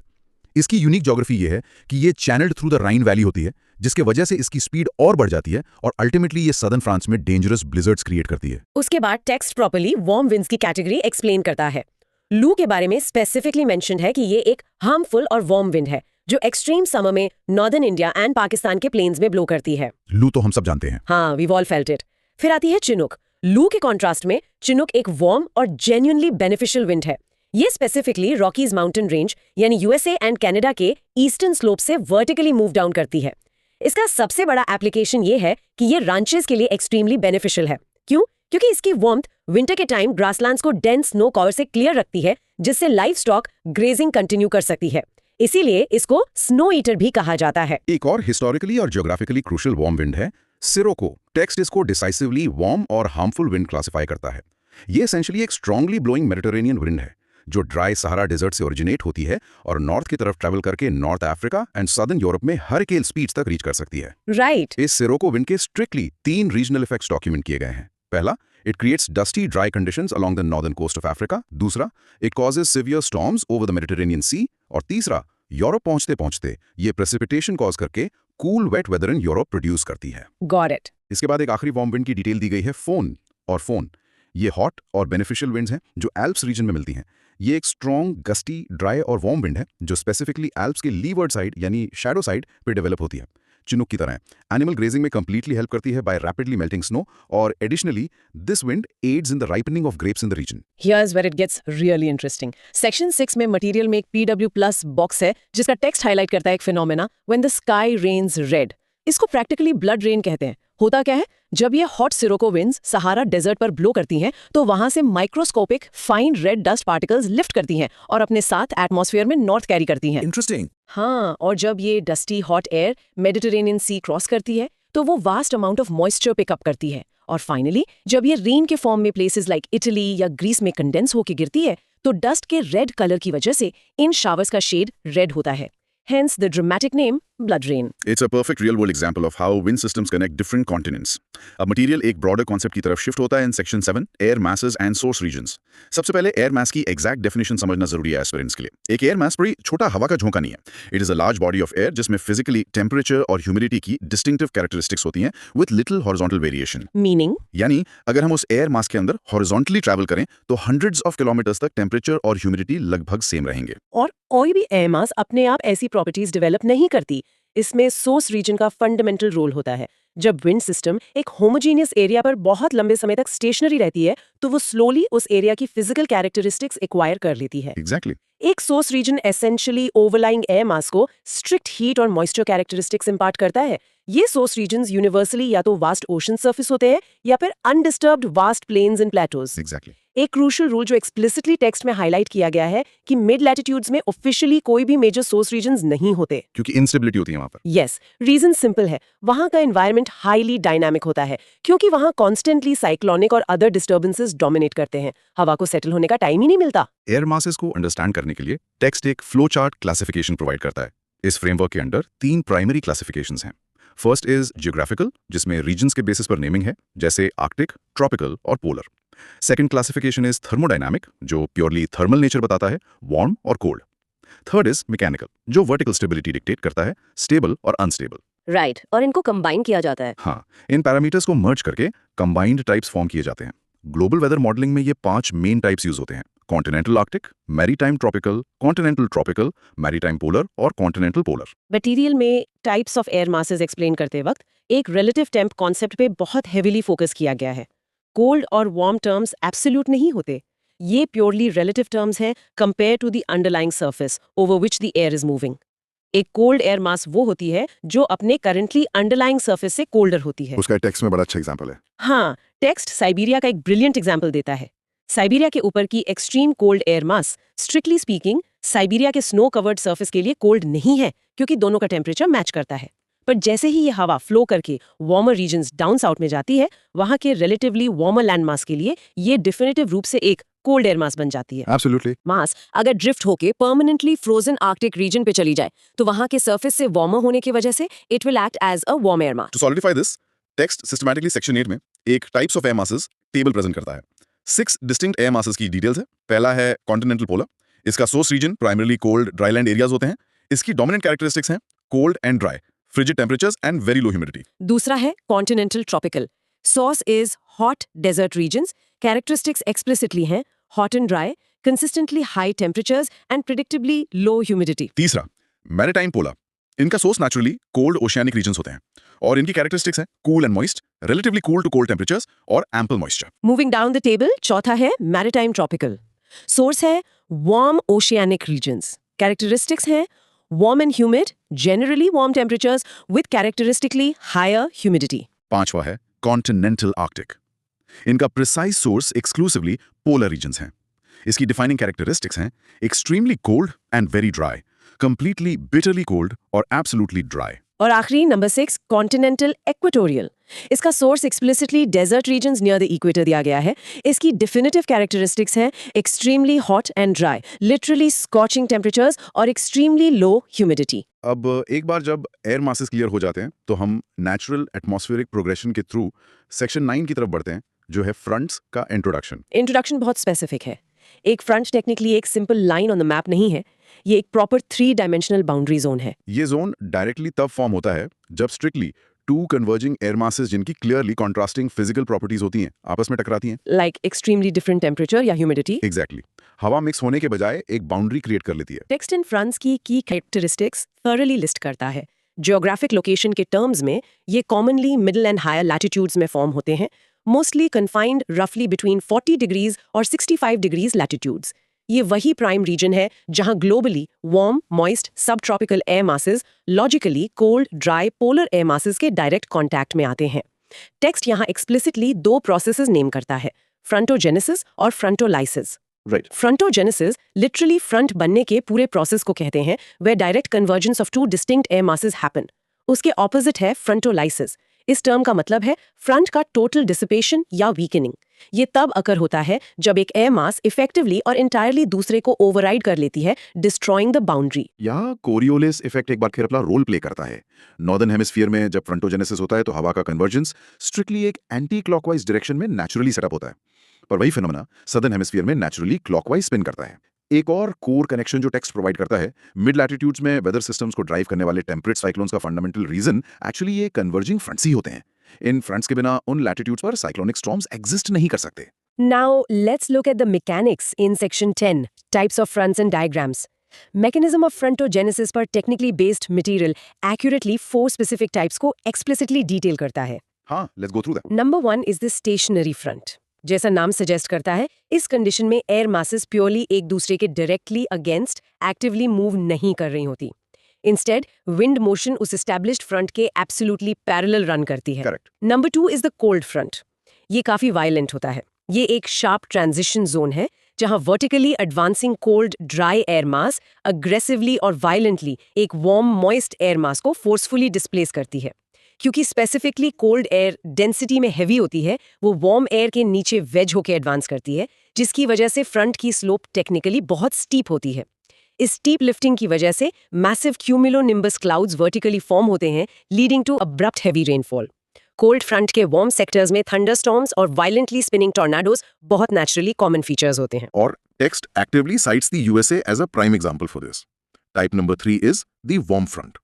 इसकी यूनिक ज्योग्राफी ये है कि ये channelled through the Rhine valley होती है, जिसके वजह से इसकी स्पीड और बढ़ जाती है और अल्टीमेटली ये सदर्न फ्रांस में डेंजरस ब्लिजर्ड्स क्रिएट करती है। उसके बाद टेक्स्ट प्रॉपर्ली वार्म विंड्स की कैटेगरी एक्सप्लेन करता है। लू के बारे में स्पेसिफिकली मेंशन्ड है कि ये एक हार्मफुल और वार्म विंड है जो एक्सट्रीम समर में नॉर्दर्न इंडिया एंड पाकिस्तान के प्लेन्स में ब्लो करती है। लू तो हम सब जानते हैं। हाँ, वी ऑल फेल्ट इट। फिर आती है चिनूक। लू के कॉन्ट्रास्ट में चिनूक एक वार्म और जेन्युइनली बेनिफिशियल विंड है। ये स्पेसिफिकली रॉकीज माउंटेन रेंज यानी यूएसए एंड कनाडा के ईस्टर्न स्लोप से वर्टिकली मूव डाउन करती है। इसका सबसे बड़ा एप्लीकेशन ये है कि ये रांचेस के लिए एक्सट्रीमली बेनिफिशियल है। क्यों? क्योंकि इसकी वार्मथ विंटर के टाइम ग्रासलैंड्स को डेंस स्नो कवर से क्लियर रखती है, जिससे लाइफ स्टॉक ग्रेजिंग कंटिन्यू कर सकती है। इसीलिए इसको स्नो ईटर भी कहा जाता है। एक और हिस्टोरिकली और ज्योग्राफिकली क्रूशियल वार्म विंड है सिरोको। टेक्स्ट इसको डिसाइसिवली वार्म और हार्मफुल विंड क्लासिफाई करता है। ये एसेंशियली एक स्ट्रांगली ब्लोइंग मेडिटेरेनियन विंड है जो ड्राई सहारा डेजर्ट से ओरिजिनेट होती है और नॉर्थ की तरफ ट्रैवल करके North Africa and southern Europe में हरिकेन स्पीड्स तक रीच कर सकती है। राइट। इस सिरोको विंड के स्ट्रिक्टली 3 रीजनल इफेक्ट्स डॉक्यूमेंट किए गए हैं। पहला, it creates dusty dry conditions along the northern coast of Africa. दूसरा, it causes severe storms over the Mediterranean sea. और तीसरा, यूरोप पहुंचते पहुंचते ये प्रेसिपिटेशन कॉज करके cool wet weather in Europe produce करती है। Got it. इसके बाद एक आखिरी वार्म विंड की डिटेल दी गई है फोन। और फोन ये हॉट और बेनिफिशियल विंड्स हैं जो एल्प्स रीजन में मिलती हैं। ये एक स्ट्रॉन्ग, गस्टी, ड्राई और वार्म विंड है जो स्पेसिफिकली एल्प्स के लीवर्ड साइड यानी शैडो साइड पे डेवलप होती है। चिनूक की तरह एनिमल ग्रेजिंग में कंप्लीटली हेल्प करती है बाय रैपिडली मेल्टिंग स्नो और additionally this wind aids in the ripening of grapes in the region. Here's where it gets really interesting. Section 6 में मटेरियल में एक PW+ बॉक्स है जिसका टेक्स्ट हाईलाइट करता है एक phenomena when the sky rains red. इसको प्रैक्टिकली ब्लड रेन कहते हैं। होता क्या है, जब ये hot sirocco winds Sahara desert पर ब्लो करती हैं तो वहां से microscopic fine red dust particles lift करती हैं और अपने साथ एटमॉस्फेयर में नॉर्थ कैरी करती हैं। इंटरेस्टिंग। हाँ, और जब ये डस्टी हॉट एयर मेडिटेरेनियन सी क्रॉस करती है तो वो vast amount of moisture pickup करती है और फाइनली जब ये रेन के फॉर्म में प्लेसेस लाइक इटली या ग्रीस में कंडेंस होकर गिरती है तो डस्ट के रेड कलर की वजह से इन शावर्स का शेड रेड होता है। Hence the dramatic name blood rain. It's a perfect real-world example of how wind systems connect different continents. अब मटेरियल एक ब्रॉडर कॉन्सेप्ट की तरफ शिफ्ट होता है in section 7 air masses and source regions. सबसे पहले एयर मास की एग्जैक्ट डेफिनेशन समझना जरूरी है एस्पिरेंट्स के लिए। एक एयर मास बड़ी छोटा हवा का झोंका नहीं है। It is a large body of air जिसमें फिजिकली टेम्परेचर और ह्यूमिडिटी की डिस्टिंक्टिव कैरेक्टरिस्टिक्स होती हैं with little horizontal variation. Meaning? यानी अगर हम उस एयर मास के अंदर हॉरिजॉन्टली ट्रैवल करें तो हंड्रेड्स ऑफ किलोमीटर्स तक टेम्परेचर और ह्यूमिडिटी लगभग सेम रहेंगे। और कोई भी एयर मास अपने आप ऐसी प्रॉपर्टीज डेवलप नहीं करती। इसमें सोर्स रीजन का फंडामेंटल रोल होता है। जब विंड सिस्टम एक होमोजीनियस एरिया पर बहुत लंबे समय तक स्टेशनरी रहती है तो वो स्लोली उस एरिया की फिजिकल कैरेक्टरिस्टिक्स एक्वायर कर लेती है। एग्जैक्टली। एक source region essentially overlying air mass को स्ट्रिक्ट हीट और मॉइस्चर कैरेक्टरिस्टिक्स इंपार्ट करता है। ये सोर्स रीजन्स यूनिवर्सली या तो वास्ट ओशन सरफेस होते हैं या फिर undisturbed vast plains and plateaus. Exactly. एक क्रूशियल रूल जो एक्सप्लिसिटली टेक्स्ट में हाईलाइट किया गया है कि मिड लैटिट्यूड्स में ऑफिशियली कोई भी मेजर सोर्स रीजन्स नहीं होते। क्योंकि इंस्टेबिलिटी होती है वहां पर। यस, रीजन सिंपल है, वहां का एनवायरनमेंट हाईली डायनामिक होता है क्योंकि वहां कॉन्स्टेंटली साइक्लोनिक और अदर डिस्टर्बेंसेस डोमिनेट करते हैं। हवा को सेटल होने का टाइम ही नहीं मिलता। एयर मासेस को अंडरस्टैंड करने के लिए टेक्स्ट एक फ्लो चार्ट क्लासिफिकेशन प्रोवाइड करता है। इस फ्रेमवर्क के अंडर 3 प्राइमरी क्लासिफिकेशंस हैं। फर्स्ट इज जियोग्राफिकल, जिसमें रीजन्स के बेसिस पर नेमिंग है, जैसे आर्कटिक, ट्रॉपिकल और polar. Second classification is thermodynamic, जो प्योरली थर्मल नेचर बताता है, वार्म और कोल्ड। थर्ड इज मैकेनिकल, जो वर्टिकल स्टेबिलिटी डिक्टेट करता है, स्टेबल और अनस्टेबल। राइट, और इनको कंबाइन किया जाता है। हाँ, इन पैरामीटर्स को मर्ज करके कंबाइंड टाइप्स फॉर्म किए जाते हैं। ग्लोबल वेदर मॉडलिंग में ये 5 मेन टाइप्स यूज होते हैं: continental Arctic, maritime tropical, continental tropical, maritime polar और कॉन्टिनेंटल पोलर। मटेरियल में types of air masses explain करते वक्त एक रिलेटिव टेम्प कॉन्सेप्ट पे बहुत हेविली फोकस किया गया है। कोल्ड और वार्म टर्म्स एब्सोल्यूट नहीं होते, ये प्योरली रिलेटिव टर्म्स हैं compare to the underlying surface over which the air is moving. एक कोल्ड एयर मास वो होती है जो अपने करंटली अंडरलाइंग सरफेस से कोल्डर होती है। उसका टेक्स्ट में बड़ा अच्छा एग्जांपल है। हाँ, टेक्स्ट साइबेरिया का एक ब्रिलियंट एग्जाम्पल देता है। साइबेरिया के ऊपर की एक्सट्रीम कोल्ड एयर मास स्ट्रिक्टली स्पीकिंग साइबेरिया के स्नो कवर्ड सरफेस के लिए कोल्ड नहीं है क्योंकि दोनों का टेम्परेचर मैच करता है। पर जैसे ही ये हवा फ्लो करके वार्मर रीजन्स डाउन साउथ में जाती है, वहां के रिलेटिवली वार्मर लैंड मास के लिए ये डिफिनेटिव रूप से एक कोल्ड एयर मास बन जाती है। एब्सोल्युटली। मास अगर ड्रिफ्ट होके परमानेंटली फ्रोजन आर्कटिक रीजन पे चली जाए तो वहां के सरफेस से वार्मर होने की वजह से it will act as a warm air mass. To solidify this, text systematically section 8 में एक types of air masses table present करता है। 6 डिस्टिंक्ट एयर मासेस की डिटेल्स है। पहला है कॉन्टिनेंटल पोलर। इसका source region primarily cold dryland areas होते हैं। इसकी डोमिनेंट कैरेक्टरिस्टिक्स हैं cold and dry, frigid temperatures and very low humidity. दूसरा है continental tropical. Source is hot desert regions. Characteristics explicitly हैं hot and dry, consistently high temperatures and predictably low humidity. तीसरा मैरीटाइम पोलर। इनका source naturally cold oceanic regions होते हैं और इनकी कैरेक्टरिस्टिक्स हैं cool and moist, relatively cool to cold temperatures और ample moisture. Moving down the table, चौथा है मैरीटाइम ट्रॉपिकल। सोर्स है वार्म ओशियानिक रीजन्स। कैरेक्टरिस्टिक्स हैं warm and humid, generally warm temperatures with characteristically higher humidity. पांचवा है कॉन्टिनेंटल आर्कटिक। इनका precise source exclusively polar regions हैं। इसकी डिफाइनिंग कैरेक्टरिस्टिक्स हैं extremely cold and very dry, completely bitterly cold और एब्सोल्युटली ड्राई। और आखिरी नंबर 6 कॉन्टिनेंटल एक्वेटोरियल। इसका source explicitly desert regions near the equator दिया गया है। इसकी डिफिनिटिव कैरेक्टरिस्टिक्स हैं extremely hot and dry, literally scorching temperatures और एक्सट्रीमली लो ह्यूमिडिटी। अब एक बार जब एयर मासेस क्लियर हो जाते हैं तो हम नेचुरल एटमॉस्फेरिक प्रोग्रेशन के थ्रू सेक्शन 9 की तरफ बढ़ते हैं, जो है फ्रंट्स का इंट्रोडक्शन। इंट्रोडक्शन बहुत स्पेसिफिक है। एक फ्रंट टेक्निकली एक simple line on the map नहीं है, ये एक प्रॉपर 3 डायमेंशनल बाउंड्री जोन है। ये जोन डायरेक्टली तब फॉर्म होता है जब स्ट्रिक्टली 2 कन्वर्जिंग एयर मासेस जिनकी क्लियरली कॉन्ट्रास्टिंग फिजिकल प्रॉपर्टीज होती हैं आपस में टकराती हैं। लाइक एक्सट्रीमली डिफरेंट टेम्परेचर या ह्यूमिडिटी। एग्जैक्टली। हवा मिक्स होने के बजाय एक बाउंड्री क्रिएट कर लेती है। टेक्स्ट इन फ्रंट्स की कैरेक्टरिस्टिक्स थॉरली लिस्ट करता है। जियोग्राफिक लोकेशन के टर्म्स में ये commonly middle and higher latitudes में फॉर्म होते हैं, मोस्टली कन्फाइंड रफली बिटवीन 40 डिग्रीज और 65 डिग्रीज लैटिट्यूड्स। ये वही प्राइम रीजन है जहां ग्लोबली वार्म, मॉइस्ट, सब tropical air masses logically cold, dry, polar air masses के डायरेक्ट कांटेक्ट में आते हैं। टेक्स्ट यहां एक्सप्लिसिटली 2 प्रोसेसेस नेम करता है, फ्रंटोजेनेसिस और फ्रंटोलाइसिस। राइट। फ्रंटोजेनेसिस लिटरली फ्रंट बनने के पूरे प्रोसेस को कहते हैं, where direct convergence of 2 distinct air masses happen. उसके ऑपोजिट है फ्रंटोलाइसिस। इस टर्म का मतलब है फ्रंट का टोटल डिसिपेशन या वीकनिंग। ये तब अकर होता है जब एक एयर मास इफेक्टिवली और इंटायरली दूसरे को ओवरराइड कर लेती है, डिस्ट्रॉइंग द बाउंड्री। यहाँ कोरियोलिस इफेक्ट एक बार फिर अपना रोल प्ले करता है। नॉर्दर्न हेमिस्फीयर में जब फ्रंटोजेनेसिस होता है तो हवा का कन्वर्जेंस स्ट्रिक्टली एक एंटी क्लॉकवाइज डायरेक्शन में नेचुरली सेटअप होता है, पर वही फिनोमेना सदर्न हेमिस्फीयर में नेचुरली क्लॉकवाइज स्पिन करता है। एक और कोर कनेक्शन जो टेक्स्ट प्रोवाइड करता है, मिड लैटिट्यूड्स में वेदर सिस्टम्स को ड्राइव करने वाले टेम्परेट साइक्लोन्स का फंडामेंटल रीजन एक्चुअली ये कन्वर्जिंग फ्रंट्स ही होते हैं। इन फ्रंट्स के बिना उन लैटिट्यूड्स पर साइक्लोनिक स्टॉर्म्स एग्जिस्ट नहीं कर सकते। Now let's look at the mechanics in section 10, types of fronts and diagrams. Mechanism of frontogenesis पर technically based material accurately 4 specific types को एक्सप्लिसिटली डिटेल करता है। हाँ, let's go through that. Number 1 is the stationary front. जैसा नाम सजेस्ट करता है, इस कंडीशन में एयर मासेस प्योरली एक दूसरे के डायरेक्टली अगेंस्ट एक्टिवली मूव नहीं कर रही होती। इंस्टेड विंड मोशन उस एस्टैब्लिश्ड फ्रंट के एब्सोल्युटली पैरेलल रन करती है। Correct. Number 2 is the cold front. ये काफी वायलेंट होता है। ये एक शार्प ट्रांजिशन जोन है जहां vertically advancing cold dry air mass aggressively और वायलेंटली एक वार्म मॉइस्ट एयर मास को फोर्सफुली डिस्प्लेस करती है। क्योंकि स्पेसिफिकली कोल्ड एयर डेंसिटी में हैवी होती है, वो वार्म एयर के नीचे वेज होकर एडवांस करती है, जिसकी वजह से फ्रंट की स्लोप टेक्निकली बहुत स्टीप होती है। इस स्टीप लिफ्टिंग की वजह से massive cumulonimbus clouds vertically form होते हैं, leading to abrupt heavy rainfall. Cold front के वार्म सेक्टर्स में थंडरस्टॉर्म्स और वायलेंटली स्पिनिंग टॉर्नाडोज बहुत नेचुरली कॉमन फीचर्स होते हैं। और text actively cites the USA as a prime example for this. Type number 3 is the warm front.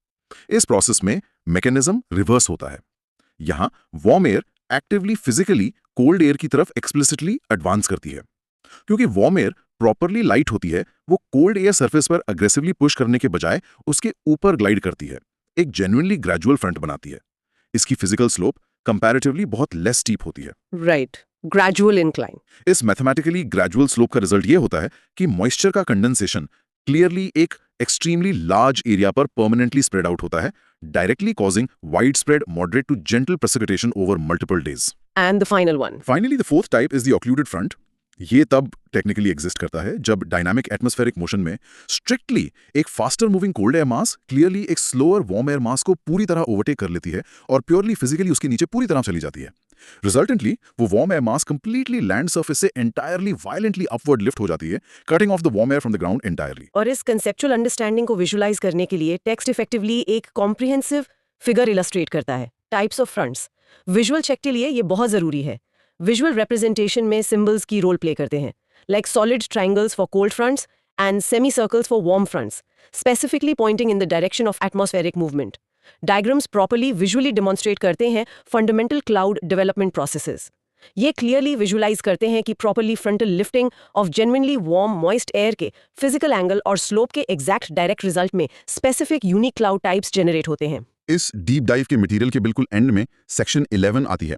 इस प्रोसेस में मैकेनिज्म रिवर्स होता है। यहां warm air actively physically cold air की तरफ एक्सप्लिसिटली एडवांस करती है। क्योंकि वार्म एयर प्रॉपरली लाइट होती है, वो कोल्ड एयर सरफेस पर अग्रेसिवली पुश करने के बजाय उसके ऊपर ग्लाइड करती है, एक जेन्युइनली ग्रेजुअल फ्रंट बनाती है। इसकी फिजिकल स्लोप कंपैरेटिवली बहुत लेस स्टीप होती है। Right, gradual incline. इस मैथमेटिकली ग्रेजुअल स्लोप का रिजल्ट ये होता है कि मॉइस्चर का कंडेंसेशन क्लियरली एक एक्सट्रीमली लार्ज एरिया पर परमानेंटली स्प्रेड आउट होता है, directly causing wide spread moderate to gentle precipitation over multiple days. And the final one. Finally the fourth type is the occluded front. ये तब टेक्निकली एग्जिस्ट करता है जब डायनामिक एटमॉस्फेरिक मोशन में स्ट्रिक्टली एक फास्टर मूविंग कोल्ड एयर मास क्लियरली एक स्लोअर वार्म एयर मास को पूरी तरह ओवरटेक कर लेती है और प्योरली फिजिकली उसके नीचे पूरी तरह चली जाती है। रिजल्टेंटली वो warm air mass completely land surface से एंटायरली वायलेंटली अपवर्ड लिफ्ट हो जाती है, cutting off the warm air from the ground entirely. और इस कंसेप्चुअल अंडरस्टैंडिंग को विजुअलाइज करने के लिए टेक्स्ट इफेक्टिवली एक कॉम्प्रिहेंसिव फिगर इलस्ट्रेट करता है। Types of fronts. Visual check के लिए ये बहुत जरूरी है। विजुअल रिप्रेजेंटेशन में सिंबल्स की रोल प्ले करते हैं, like solid triangles for cold fronts and semicircles for warm fronts, specifically pointing in the direction of atmospheric movement. Diagrams properly visually demonstrate करते हैं fundamental cloud development processes. ये clearly visualize करते हैं कि properly frontal lifting of genuinely warm moist air के physical angle और slope के exact direct result में specific unique cloud types generate होते हैं। इस डीप डाइव के मटेरियल के बिल्कुल एंड में सेक्शन 11 आती है।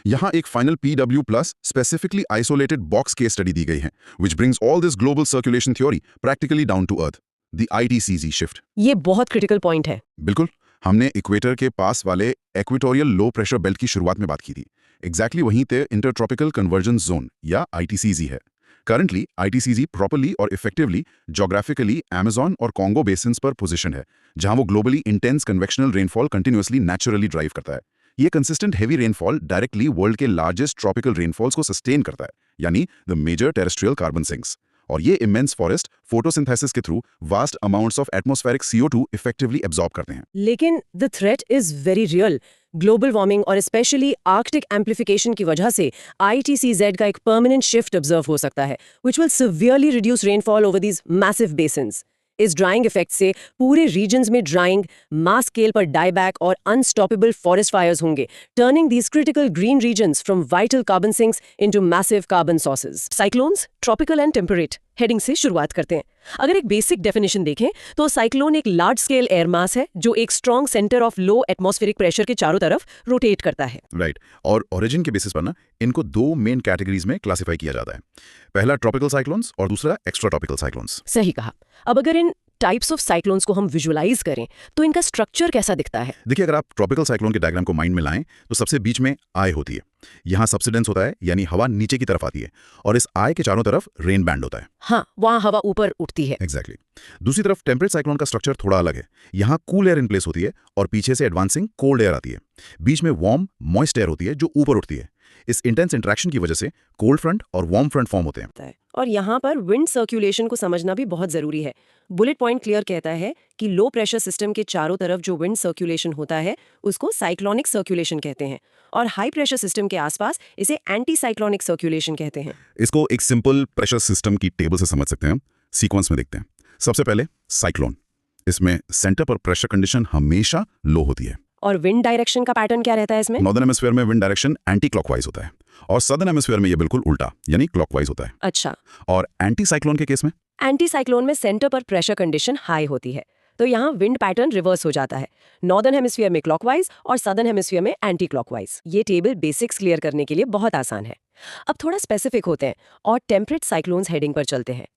यहाँ एक final PW plus specifically isolated box case study दी गई है, which brings all this global circulation theory practically down to earth, the ITCZ shift। ये बहुत क्रिटिकल पॉइंट है। बिल्कुल, हमने इक्वेटर के पास वाले इक्वेटोरियल लो प्रेशर बेल्ट की शुरुआत में बात की थी। एग्जैक्टली वहीं पे इंटरट्रॉपिकल कन्वर्जेंस जोन या ITCZ है। करंटली ITCZ प्रॉपरली और इफेक्टिवली जोग्राफिकली अमेजॉन और कॉन्गो बेसिन्स पर पोजिशन है, जहां वो globally intense convectional rainfall continuously naturally drive करता है। ये consistent heavy rainfall directly world के लार्जेस्ट ट्रॉपिकल रेनफॉल्स को सस्टेन करता है, यानी the major terrestrial carbon sinks. और ये इमेंस फॉरेस्ट फोटोसिंथेसिस के through vast amounts of atmospheric CO2 effectively absorb करते हैं। लेकिन the threat is very real. Global warming और स्पेशली आर्कटिक एम्प्लीफिकेशन की वजह से ITCZ का एक परमानेंट शिफ्ट ऑब्जर्व हो सकता है, which will severely reduce rainfall over these massive basins. इस ड्राइंग इफेक्ट से पूरे रीजन्स में ड्राइंग, मास स्केल पर डाईबैक और अनस्टॉपेबल फॉरेस्ट फायर्स होंगे, turning these critical green regions from vital carbon sinks into massive carbon sources. Cyclones, tropical and temperate heading से शुरुआत करते हैं। अगर एक बेसिक डेफिनेशन देखें तो साइक्लोन एक लार्ज स्केल एयर मास है जो एक strong centre of low atmospheric pressure के चारों तरफ रोटेट करता है। राइट, और ओरिजिन के बेसिस पर ना इनको दो मेन कैटेगरीज में क्लासिफाई किया जाता है। पहला ट्रॉपिकल साइक्लोन्स और दूसरा एक्स्ट्रा ट्रॉपिकल साइक्लोन्स। सही कहा। अब अगर इन टाइप्स ऑफ साइक्लोन्स को हम विजुअलाइज करें तो इनका स्ट्रक्चर कैसा दिखता है? देखिए, अगर आप ट्रॉपिकल साइक्लोन के डायग्राम को माइंड में लाएं तो सबसे बीच में आई होती है। यहाँ सबसिडेंस होता है, यानी हवा नीचे की तरफ आती है, और इस आई के चारों तरफ रेन बैंड होता है। हाँ, वहाँ हवा ऊपर उठती है। एग्जैक्टली। दूसरी तरफ टेम्परेट साइक्लोन का स्ट्रक्चर थोड़ा अलग है। यहाँ कूल एयर इन प्लेस होती है और पीछे से एडवांसिंग कोल्ड एयर आती है। बीच में वार्म मॉइस्ट एयर होती है जो ऊपर उठती है। इस इंटेंस इंटरेक्शन की वजह से कोल्ड फ्रंट और वार्म फ्रंट फॉर्म होते हैं। और यहाँ पर विंड सर्कुलेशन को समझना भी बहुत जरूरी है। बुलेट पॉइंट क्लियर कहता है कि लो प्रेशर सिस्टम के चारों तरफ जो विंड सर्कुलेशन होता है उसको साइक्लोनिक सर्कुलेशन कहते हैं, और हाई प्रेशर सिस्टम के आसपास इसे एंटी साइक्लोनिक सर्कुलेशन कहते हैं। इसको एक सिंपल प्रेशर सिस्टम की टेबल से समझ सकते हैं। सीक्वेंस में देखते हैं। सबसे पहले साइक्लोन। इसमें सेंटर पर प्रेशर कंडीशन हमेशा लो होती है। और विंड डायरेक्शन का पैटर्न क्या रहता है इसमें? नॉर्दर्न हेमिस्फीयर में विंड डायरेक्शन एंटी क्लॉकवाइज होता है और सदर्न हेमिस्फीयर में ये बिल्कुल उल्टा, यानी क्लॉकवाइज होता है। अच्छा। और एंटी साइक्लोन के केस में एंटी साइक्लोन में सेंटर पर प्रेशर कंडीशन हाई होती है, तो यहाँ विंड पैटर्न रिवर्स हो जाता है, नॉर्दर्न हेमिस्फीयर में क्लॉकवाइज और सदर्न हेमिस्फीयर में एंटी क्लॉकवाइज। ये टेबल बेसिक्स क्लियर करने के लिए बहुत आसान है। अब थोड़ा स्पेसिफिक होते हैं और टेम्परेट साइक्लोन्स हेडिंग पर चलते हैं।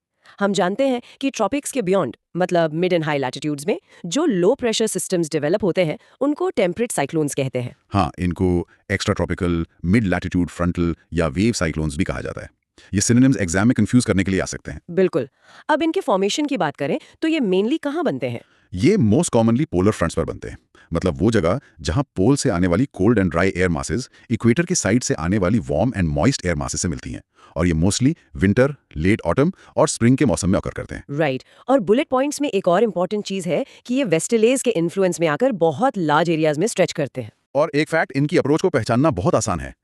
हम जानते हैं कि ट्रॉपिक्स के बियॉन्ड, मतलब मिड एंड हाई लैटिट्यूड्स में जो लो प्रेशर सिस्टम्स डेवलप होते हैं उनको टेम्परेट साइक्लोन्स कहते हैं। हाँ, इनको extra tropical, mid latitude frontal या वेव साइक्लोन्स भी कहा जाता है। ये सिनोनिम्स एग्जाम में कंफ्यूज करने के लिए आ सकते हैं। बिल्कुल। अब इनके फॉर्मेशन की बात करें तो ये मेनली कहाँ बनते हैं? ये मोस्ट कॉमनली पोलर फ्रंट्स पर बनते हैं, मतलब वो जगह जहां पोल से आने वाली cold and dry air masses equator के साइड से आने वाली warm and moist air masses से मिलती हैं, और ये मोस्टली विंटर, लेट ऑटम और स्प्रिंग के मौसम में अकर करते हैं। राइट। और बुलेट पॉइंट्स में एक और इम्पॉर्टेंट चीज है कि ये वेस्टलेज के इन्फ्लुएंस में आकर बहुत लार्ज एरियाज में स्ट्रेच करते हैं। और एक फैक्ट, इनकी अप्रोच को पहचानना बहुत आसान है।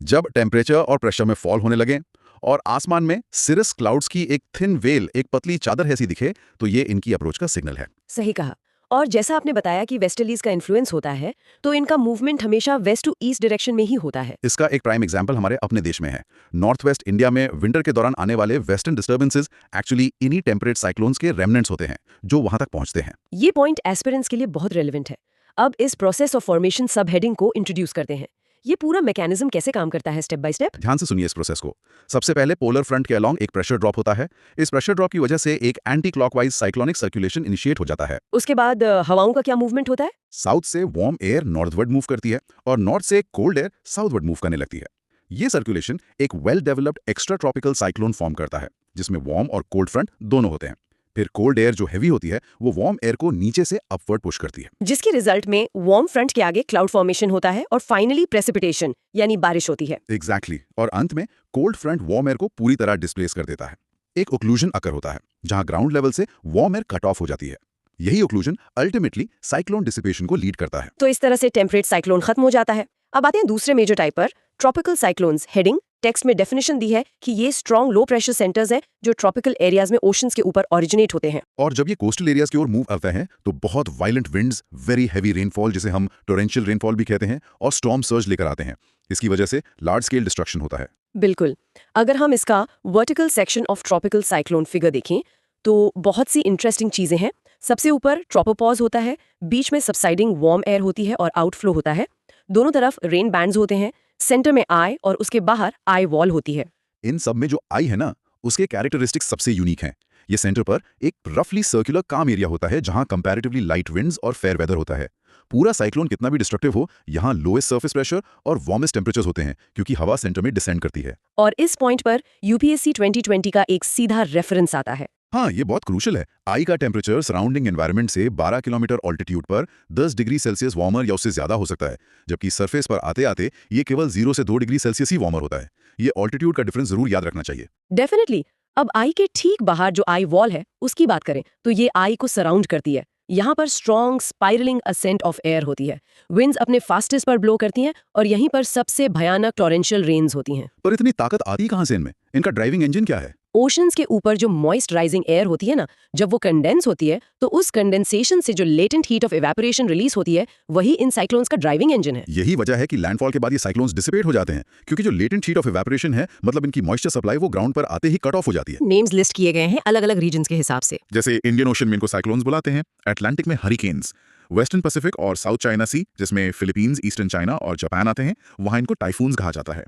जब टेम्परेचर और प्रेशर में फॉल होने लगे और आसमान में सिरस क्लाउड्स की एक थिन वेल, एक पतली चादर ऐसी दिखे, तो ये इनकी अप्रोच का सिग्नल है। सही कहा। और जैसा आपने बताया कि वेस्टर्लीज का इन्फ्लुएंस होता है, तो इनका मूवमेंट हमेशा वेस्ट टू ईस्ट डायरेक्शन में ही होता है। इसका एक प्राइम एग्जांपल हमारे अपने देश में है। नॉर्थ वेस्ट इंडिया में विंटर के दौरान आने वाले वेस्टर्न डिस्टर्बेंसेस एक्चुअली इन्हीं टेम्परेट साइक्लोन्स के रेमनेंट्स होते हैं जो वहां तक पहुंचते हैं। ये पॉइंट एस्पिरेंट्स के लिए बहुत रेलेवेंट है। अब इस प्रोसेस ऑफ फॉर्मेशन सब हेडिंग को इंट्रोड्यूस करते हैं। ये पूरा मैकेनिज्म कैसे काम करता है स्टेप बाय स्टेप? ध्यान से सुनिए इस प्रोसेस को। सबसे पहले पोलर फ्रंट के अलोंग एक प्रेशर ड्रॉप होता है। इस प्रेशर ड्रॉप की वजह से एक anti clockwise cyclonic circulation initiate हो जाता है। उसके बाद हवाओं का क्या मूवमेंट होता है? साउथ से वार्म एयर नॉर्थवर्ड मूव करती है और नॉर्थ से कोल्ड एयर साउथवर्ड मूव करने लगती है। ये सर्कुलेशन एक well developed extra tropical cyclone form करता है, जिसमें वार्म और कोल्ड फ्रंट दोनों होते हैं। फिर कोल्ड एयर जो हैवी होती है वो वार्म एयर को नीचे से अपवर्ड पुश करती है, जिसके रिजल्ट में वार्म फ्रंट के आगे क्लाउड फॉर्मेशन होता है और फाइनली प्रेसिपिटेशन यानी बारिश होती है। एग्जैक्टली। और अंत में कोल्ड फ्रंट वार्म एयर को पूरी तरह डिस्प्लेस कर देता है। एक ओक्लूजन अकर होता है जहां ग्राउंड लेवल से वार्म एयर कट ऑफ हो जाती है। यही ओक्लूजन अल्टीमेटली साइक्लोन डिसिपेशन को लीड करता है। तो इस तरह से टेम्परेट साइक्लोन खत्म हो जाता है। अब आते हैं दूसरे मेजर टाइप पर, ट्रॉपिकल साइक्लोन्स। हेडिंग टेक्स्ट में डेफिनेशन दी है कि ये स्ट्रॉन्ग लो प्रेशर सेंटर्स हैं जो ट्रॉपिकल एरियाज में ओशंस के ऊपर ओरिजिनेट होते हैं। और जब ये कोस्टल एरियाज की ओर मूव करते हैं तो बहुत violent winds, very heavy rainfall जिसे हम टोरेंशियल रेनफॉल भी कहते हैं, और स्टॉर्म सर्ज लेकर आते हैं। इसकी वजह से लार्ज स्केल डिस्ट्रक्शन होता है। बिल्कुल। अगर हम इसका vertical section of tropical cyclone figure देखें तो बहुत सी इंटरेस्टिंग चीजें हैं। सबसे ऊपर ट्रोपोपॉज होता है, बीच में सबसाइडिंग वार्म एयर होती है और आउटफ्लो होता है, दोनों तरफ रेन बैंड्स होते हैं, सेंटर में आई और उसके बाहर आई वॉल होती है। इन सब में जो आई है ना, उसके कैरेक्टरिस्टिक्स सबसे यूनिक हैं। ये सेंटर पर एक रफली सर्कुलर काम एरिया होता है जहां कंपैरेटिवली लाइट विंड्स और फेयर वेदर होता है। पूरा साइक्लोन कितना भी डिस्ट्रक्टिव हो, यहाँ लोएस्ट सरफेस प्रेशर और वार्मेस्ट टेम्परेचर्स होते हैं क्योंकि हवा सेंटर में डिसेंड करती है। और इस पॉइंट पर यूपीएससी 2020 का एक सीधा रेफरेंस आता है। हाँ, ये बहुत क्रूशल है। आई का टेम्परेचर सराउंडिंग एनवायरनमेंट से 12 किलोमीटर ऑल्टीट्यूड पर 10 डिग्री सेल्सियस वार्मर या उससे ज्यादा हो सकता है, जबकि सरफेस पर आते आते ये केवल 0 से 2 डिग्री सेल्सियस ही वार्मर होता है। ये ऑल्टीट्यूड का डिफरेंस जरूर याद रखना चाहिए। डेफिनेटली। अब आई के ठीक बाहर जो आई वॉल है उसकी बात करें तो ये आई को सराउंड करती है। यहाँ पर strong spiraling ascent of air होती है, विंड्स अपने फास्टेस्ट पर ब्लो करती हैं और यहीं पर सबसे भयानक टॉरेंशियल रेन्स होती हैं। पर इतनी ताकत आती कहाँ से इनमें? इनका ड्राइविंग इंजन क्या है? ओशंस के ऊपर जो मॉइस्ट राइजिंग एयर होती है ना, जब वो कंडेंस होती है तो उस कंडेंसेशन से जो latent heat of evaporation release होती है, वही इन साइक्लोन्स का ड्राइविंग इंजन है। यही वजह है कि लैंडफॉल के बाद ये साइक्लोन्स डिसिपेट हो जाते हैं, क्योंकि जो लेटेंट हीट ऑफ इवेपोरेशन है, मतलब इनकी मॉइस्चर सप्लाई, वो ग्राउंड पर आते ही कट ऑफ हो जाती है। नेम्स लिस्ट किए गए हैं अलग अलग रीजन्स के हिसाब से। जैसे इंडियन ओशन में इनको साइक्लोन्स बुलाते हैं, अटलांटिक में हरिकेन्स, वेस्टर्न पैसिफिक और साउथ चाइना सी जिसमें फिलीपींस, ईस्टर्न चाइना और जापान आते हैं, वहां इनको टाइफून्स कहा जाता है,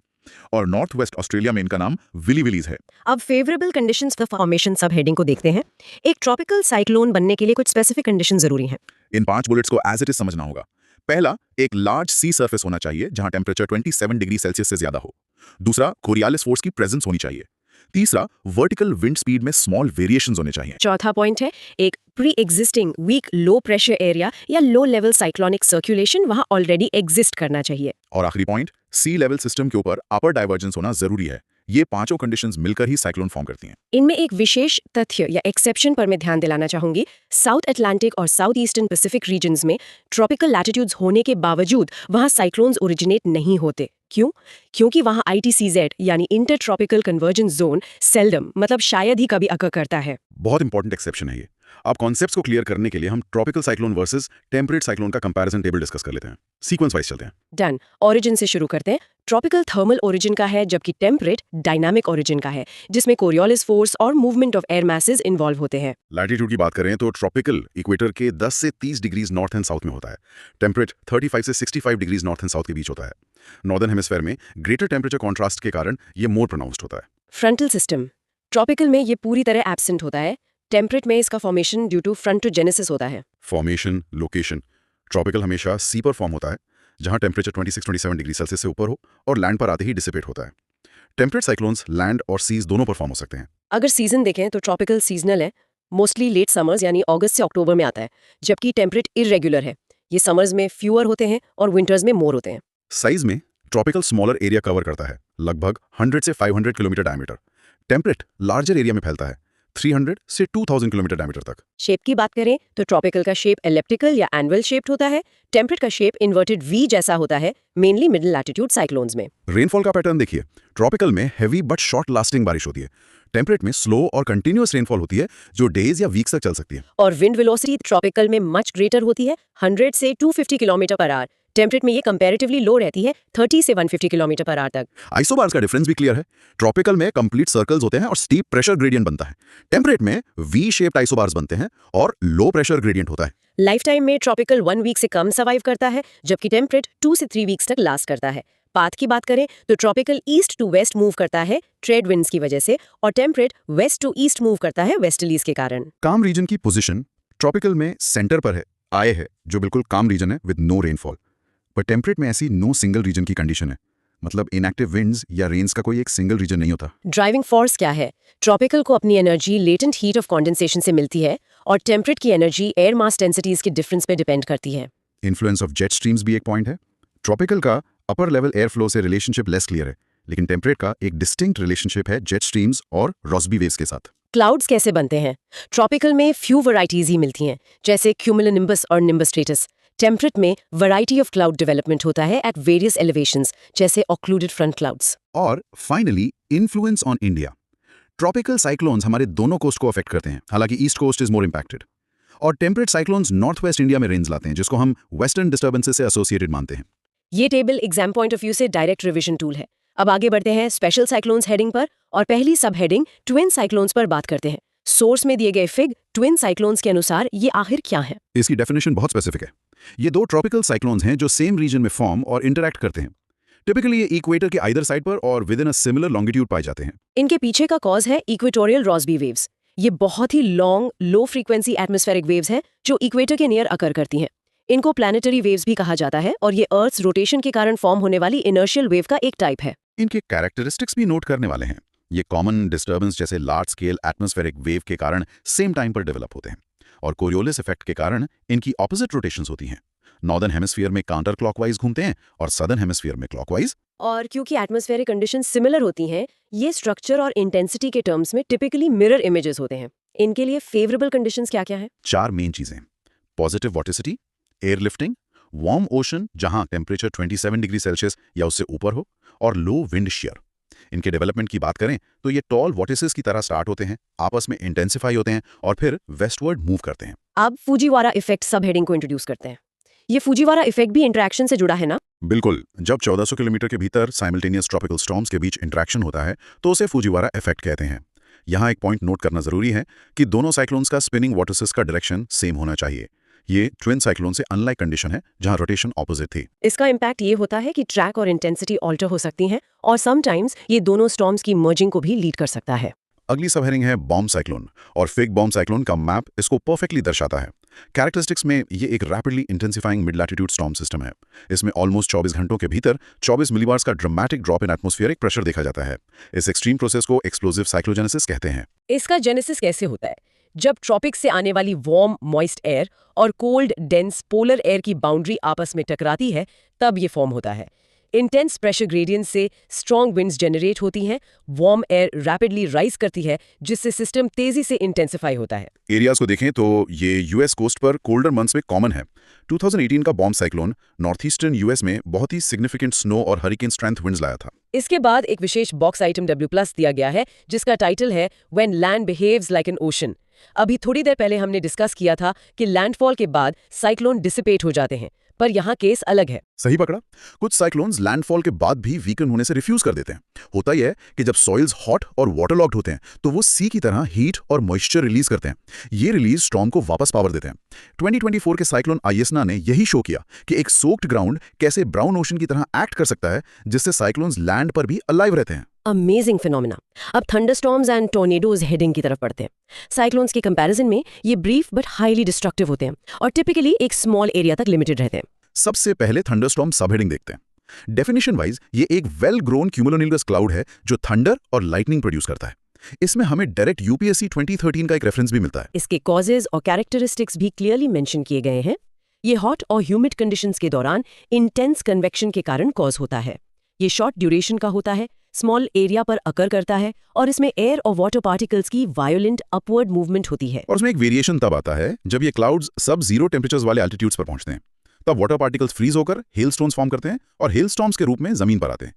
और नॉर्थ वेस्ट ऑस्ट्रेलिया में इनका नाम विली विलीज है। अब फेवरेबल कंडीशंस फॉर फॉर्मेशन सब हेडिंग को देखते हैं। एक ट्रॉपिकल साइक्लोन बनने के लिए कुछ स्पेसिफिक कंडीशन जरूरी हैं। इन 5 बुलेट्स को एज इट इज समझना होगा। पहला, एक लार्ज सी सरफेस होना चाहिए जहां टेम्परेचर 27 डिग्री सेल्सियस से ज्यादा हो। दूसरा, कोरियालिस फोर्स की प्रेजेंस होनी चाहिए। तीसरा, वर्टिकल विंड स्पीड में स्मॉल वेरिएशंस होने चाहिए। चौथा पॉइंट है एक pre existing weak low pressure area या लो लेवल साइक्लोनिक सर्कुलेशन वहां ऑलरेडी एग्जिस्ट करना चाहिए। और आखिरी पॉइंट, सी लेवल सिस्टम के ऊपर अपर डाइवर्जेंस होना जरूरी है। ये पांचों कंडीशंस मिलकर ही साइक्लोन फॉर्म करती हैं। इनमें एक विशेष तथ्य या एक्सेप्शन पर मैं ध्यान दिलाना चाहूंगी। साउथ अटलांटिक और साउथ ईस्टर्न पैसिफिक रीजन्स में ट्रॉपिकल लैटिट्यूड्स होने के बावजूद वहां साइक्लोन्स ओरिजिनेट नहीं होते। क्यों? क्योंकि वहां ITCZ यानी inter tropical convergence zone seldom, मतलब शायद ही कभी अकर करता है। बहुत इंपॉर्टेंट एक्सेप्शन है ये। अब कॉन्सेप्ट्स को क्लियर करने के लिए हम tropical cyclone versus temperate cyclone का कंपैरिजन टेबल डिस्कस कर लेते हैं। सीक्वेंस वाइज चलते हैं। डन। ओरिजिन से शुरू करते हैं। ट्रॉपिकल थर्मल ओरिजिन का है, जबकि टेम्परेट डायनामिक ओरिजिन का है, जिसमें कोरियोलिस फोर्स और movement of air message involve होते हैं। लैटिट्यूड की बात करें तो ट्रॉपिकल इक्वेटर के 10 से 30 डिग्रीज नॉर्थ एंड साउथ में होता है। टेम्परेट 35 से 65 डिग्रीज नॉर्थ एंड साउथ के बीच होता है। नॉर्दर्न हेमिस्फेयर में ग्रेटर टेम्परेचर कॉन्ट्रास्ट के कारण ये मोर प्रोनाउंस्ड होता है। Frontal system. ट्रॉपिकल में ये पूरी तरह एब्सेंट होता है। टेम्परेट में इसका फॉर्मेशन ड्यू टू फ्रंटोजेनेसिस होता है। Formation, location. ट्रॉपिकल हमेशा सी पर फॉर्म होता है, जहां टेम्परेचर 26-27 डिग्री सेल्सियस से ऊपर हो और लैंड पर आते ही डिसिपेट होता है। टेम्परेट साइक्लोन्स लैंड और सीज दोनों पर फॉर्म हो सकते हैं। अगर सीजन देखें तो ट्रॉपिकल सीजनल है, मोस्टली लेट समर्स यानी अगस्त से अक्टूबर में आता है, जबकि टेम्परेट इरेगुलर है। ये समर्स में फ्यूअर होते हैं और विंटर्स में मोर होते हैं। साइज में ट्रॉपिकल स्मॉलर एरिया कवर करता है, लगभग 100 से 500 kilometre diameter. Temperate larger area में फैलता है, 300 से 2000 किलोमीटर डायमीटर तक। शेप की बात करें तो ट्रॉपिकल का शेप एलिप्टिकल या एनुअल शेप्ड होता है। टेम्परेट का शेप इन्वर्टेड वी जैसा होता है, मेनली मिडिल लैटिट्यूड साइक्लोन्स में। रेनफॉल का पैटर्न देखिए। ट्रॉपिकल में हैवी बट शॉर्ट लास्टिंग बारिश होती है। टेम्परेट में स्लो और कंटिन्यूअस रेनफॉल होती है, जो डेज या वीक्स तक चल सकती है। और विंड वेलोसिटी ट्रॉपिकल में मच ग्रेटर होती है, 100 से 250 किलोमीटर पर आवर। टेम्परेट में ये कंपैरेटिवली लो रहती है, 30 से 150 किलोमीटर पर आवर तक। आइसोबार्स का डिफरेंस भी क्लियर है। ट्रॉपिकल में कंप्लीट सर्कल्स होते हैं और स्टीप प्रेशर ग्रेडियंट बनता है। टेम्परेट में वी शेप्ड आइसोबार्स बनते हैं और लो प्रेशर ग्रेडियंट होता है। लाइफ टाइम में ट्रॉपिकल 1 वीक से कम सर्वाइव करता है, जबकि टेम्परेट 2 से 3 वीक्स तक लास्ट करता है। पाथ की बात करें तो tropical east to west move करता है ट्रेड विंड्स की वजह से, और temperate west to east move करता है वेस्टर्लीज के कारण। काम रीजन की पोजीशन ट्रॉपिकल में सेंटर पर है, आए है, जो बिल्कुल काम रीजन है विद नो रेनफॉल। पर टेम्परेट में ऐसी नो सिंगल रीजन की कंडीशन है, मतलब इनएक्टिव विंड्स या रेन्स का कोई एक सिंगल रीजन नहीं होता। ड्राइविंग फोर्स क्या है? ट्रॉपिकल को अपनी energy latent heat of condensation से मिलती है, और टेम्परेट की एनर्जी एयर मास डेंसिटीज के डिफरेंस पे डिपेंड करती है। इन्फ्लुएंस ऑफ जेट स्ट्रीम्स भी एक पॉइंट है। ट्रॉपिकल का अपर लेवल एयर फ्लो से रिलेशनशिप लेस क्लियर है, लेकिन टेम्परेट का एक डिस्टिंक्ट रिलेशनशिप है जेट स्ट्रीम्स और रॉस्बी वेव्स के साथ। क्लाउड्स कैसे बनते हैं? ट्रॉपिकल में फ्यू वैरायटीज ही मिलती हैं, जैसे क्यूमुलोनिम्बस और निम्बस स्ट्रेटस। टेम्परेट में वैरायटी ऑफ क्लाउड डेवलपमेंट होता है एट वेरियस एलिवेशंस, जैसे ऑक्लूडेड फ्रंट क्लाउड्स। और finally influence on India. Tropical cyclones हमारे दोनों कोस्ट को अफेक्ट करते हैं, हालांकि east coast is more impacted. और temperate cyclones north west India में रेंज लाते हैं, जिसको हम वेस्टर्न डिस्टर्बेंसेस से एसोसिएटेड मानते हैं। ये table exam point of view से डायरेक्ट रिवीजन टूल है। अब आगे बढ़ते हैं स्पेशल साइक्लोन्स हेडिंग पर, और पहली सब हेडिंग ट्विन साइक्लोन्स पर बात करते हैं। सोर्स में दिए गए फिग ट्विन साइक्लोन्स के अनुसार ये आखिर क्या है? इसकी डेफिनेशन बहुत स्पेसिफिक है। ये दो ट्रॉपिकल साइक्लोन्स हैं जो सेम रीजन में फॉर्म और इंटरैक्ट करते हैं। टिपिकली ये इक्वेटर के आइदर साइड पर और with in a similar longitude पाए जाते हैं। इनके पीछे का कॉज है इक्वेटोरियल रॉस्बी वेव्स। ये बहुत ही long low frequency atmospheric waves हैं जो इक्वेटर के नियर अकर करती हैं। इनको प्लैनेटरी वेव्स भी कहा जाता है, और ये अर्थ्स रोटेशन के कारण फॉर्म होने वाली इनर्शियल वेव का एक टाइप है। इनके कैरेक्टरिस्टिक्स भी नोट करने वाले हैं। ये कॉमन डिस्टर्बेंस जैसे लार्ज स्केल एटमॉस्फेरिक वेव के कारण सेम टाइम पर डेवलप होते हैं, और कोरियोलिस इफेक्ट के कारण इनकी ऑपोजिट रोटेशंस होती हैं। नॉर्दर्न हेमिस्फीयर में काउंटर क्लॉकवाइज घूमते हैं और सदर्न हेमिस्फीयर में क्लॉकवाइज। और क्योंकि एटमॉस्फेरिक कंडीशन सिमिलर होती हैं, ये स्ट्रक्चर और इंटेंसिटी के टर्म्स में टिपिकली मिरर इमेजेस होते हैं। इनके लिए फेवरेबल कंडीशंस क्या-क्या हैं? 4 मेन चीजें: positive vorticity, air lifting, warm ocean जहां टेम्परेचर 27 डिग्री सेल्सियस या उससे ऊपर हो, और लो विंड शेयर। इनके डेवलपमेंट की बात करें तो ये टॉल वॉटिसेस की तरह स्टार्ट होते हैं, आपस में इंटेंसिफाई होते हैं और फिर वेस्टवर्ड मूव करते हैं। अब फूजीवारा इफेक्ट सब हेडिंग को इंट्रोड्यूस करते हैं। ये फूजीवारा इफेक्ट भी इंटरेक्शन से जुड़ा है ना? बिल्कुल। जब 1400 किलोमीटर के भीतर साइमल्टेनियस ट्रॉपिकल स्टॉर्म्स के बीच इंटरेक्शन होता है तो उसे फूजीवारा इफेक्ट कहते हैं। यहाँ एक पॉइंट नोट करना जरूरी है कि दोनों साइक्लोन्स का स्पिनिंग वॉटिसेस का डायरेक्शन सेम होना चाहिए। ये ट्विन साइक्लोन से अनलाइक कंडीशन है जहां रोटेशन ऑपोजिट थी। इसका इम्पैक्ट ये होता है कि ट्रैक और इंटेंसिटी ऑल्टर हो सकती हैं, और समटाइम्स ये दोनों स्टॉर्म्स की मर्जिंग को भी लीड कर सकता है। अगली सब हेडिंग है बॉम्ब साइक्लोन, और फिग बॉम्ब साइक्लोन का मैप इसको परफेक्टली दर्शाता है। कैरेक्टरिस्टिक्स में ये एक rapidly intensifying mid latitude storm system है। इसमें ऑलमोस्ट 24 घंटों के भीतर 24 मिलीबार्स का dramatic drop in atmospheric pressure देखा जाता है। इस एक्सट्रीम प्रोसेस को एक्सप्लोसिव साइक्लोजेनेसिस कहते हैं। इसका जेनेसिस कैसे होता है? जब ट्रॉपिक से आने वाली वार्म मॉइस्ट एयर और कोल्ड डेंस पोलर एयर की बाउंड्री आपस में टकराती है, तब ये फॉर्म होता है। इंटेंस प्रेशर ग्रेडियंट से स्ट्रॉन्ग विंड्स जनरेट होती हैं, वार्म एयर रैपिडली राइज करती है, जिससे सिस्टम तेजी से इंटेंसिफाई होता है। एरियाज को देखें तो ये यूएस कोस्ट पर कोल्डर मंथ्स में कॉमन है। 2018 का bomb cyclone north eastern US में बहुत ही सिग्निफिकेंट स्नो और हरिकेन स्ट्रेंथ विंड्स लाया था। इसके बाद एक विशेष बॉक्स आइटम W+ दिया गया है, जिसका टाइटल है when land behaves like an ocean. अभी थोड़ी देर पहले हमने डिस्कस किया था कि लैंडफॉल के बाद साइक्लोन डिसिपेट हो जाते हैं, पर यहाँ केस अलग है। सही पकड़ा। कुछ साइक्लोन्स लैंडफॉल के बाद भी वीकन होने से रिफ्यूज कर देते हैं। होता यह है कि जब सॉइल्स हॉट और वाटरलॉक्ड होते हैं तो वो सी की तरह हीट और मॉइस्चर रिलीज करते हैं। ये रिलीज स्टॉर्म को वापस पावर देते हैं। 2024 के साइक्लोन आइएसना ने यही शो किया कि एक सोक्ड ग्राउंड कैसे ब्राउन ओशन की तरह एक्ट कर सकता है, जिससे साइक्लोन्स लैंड पर भी अलाइव रहते हैं। Amazing phenomena. अब थंडरस्टॉर्म्स एंड टॉर्नेडोज हेडिंग की तरफ बढ़ते हैं। साइक्लोन्स के कंपैरिजन में ये ब्रीफ बट हाईली डिस्ट्रक्टिव होते हैं और टिपिकली एक स्मॉल एरिया तक लिमिटेड रहते हैं। सबसे पहले थंडरस्टॉर्म सबहेडिंग देखते हैं। डेफिनेशन वाइज ये एक वेल ग्रोन क्यूमुलोनिम्बस क्लाउड है जो थंडर और लाइटनिंग प्रोड्यूस करता है। इसमें हमें डायरेक्ट यूपीएससी 2013 का एक रेफरेंस भी मिलता है। इसके कॉजेज और कैरेक्टरिस्टिक्स भी क्लियरली मेंशन किए गए हैं। ये हॉट और ह्यूमिड कंडीशंस के दौरान इंटेंस कन्वेक्शन के कारण कॉज होता है। ये शॉर्ट ड्यूरेशन का होता है, स्मॉल एरिया पर अकर करता है और इसमें एयर और वाटर पार्टिकल्स की वायोलेंट अपवर्ड मूवमेंट होती है। और उसमें एक वेरिएशन तब आता है जब ये क्लाउड्स सब जीरो टेम्परेचर्स वाले एल्टीट्यूड्स पर पहुंचते हैं। तब वाटर पार्टिकल्स फ्रीज होकर हेलस्टोन्स फॉर्म करते हैं और हेलस्टॉर्म्स के रूप में जमीन पर आते हैं।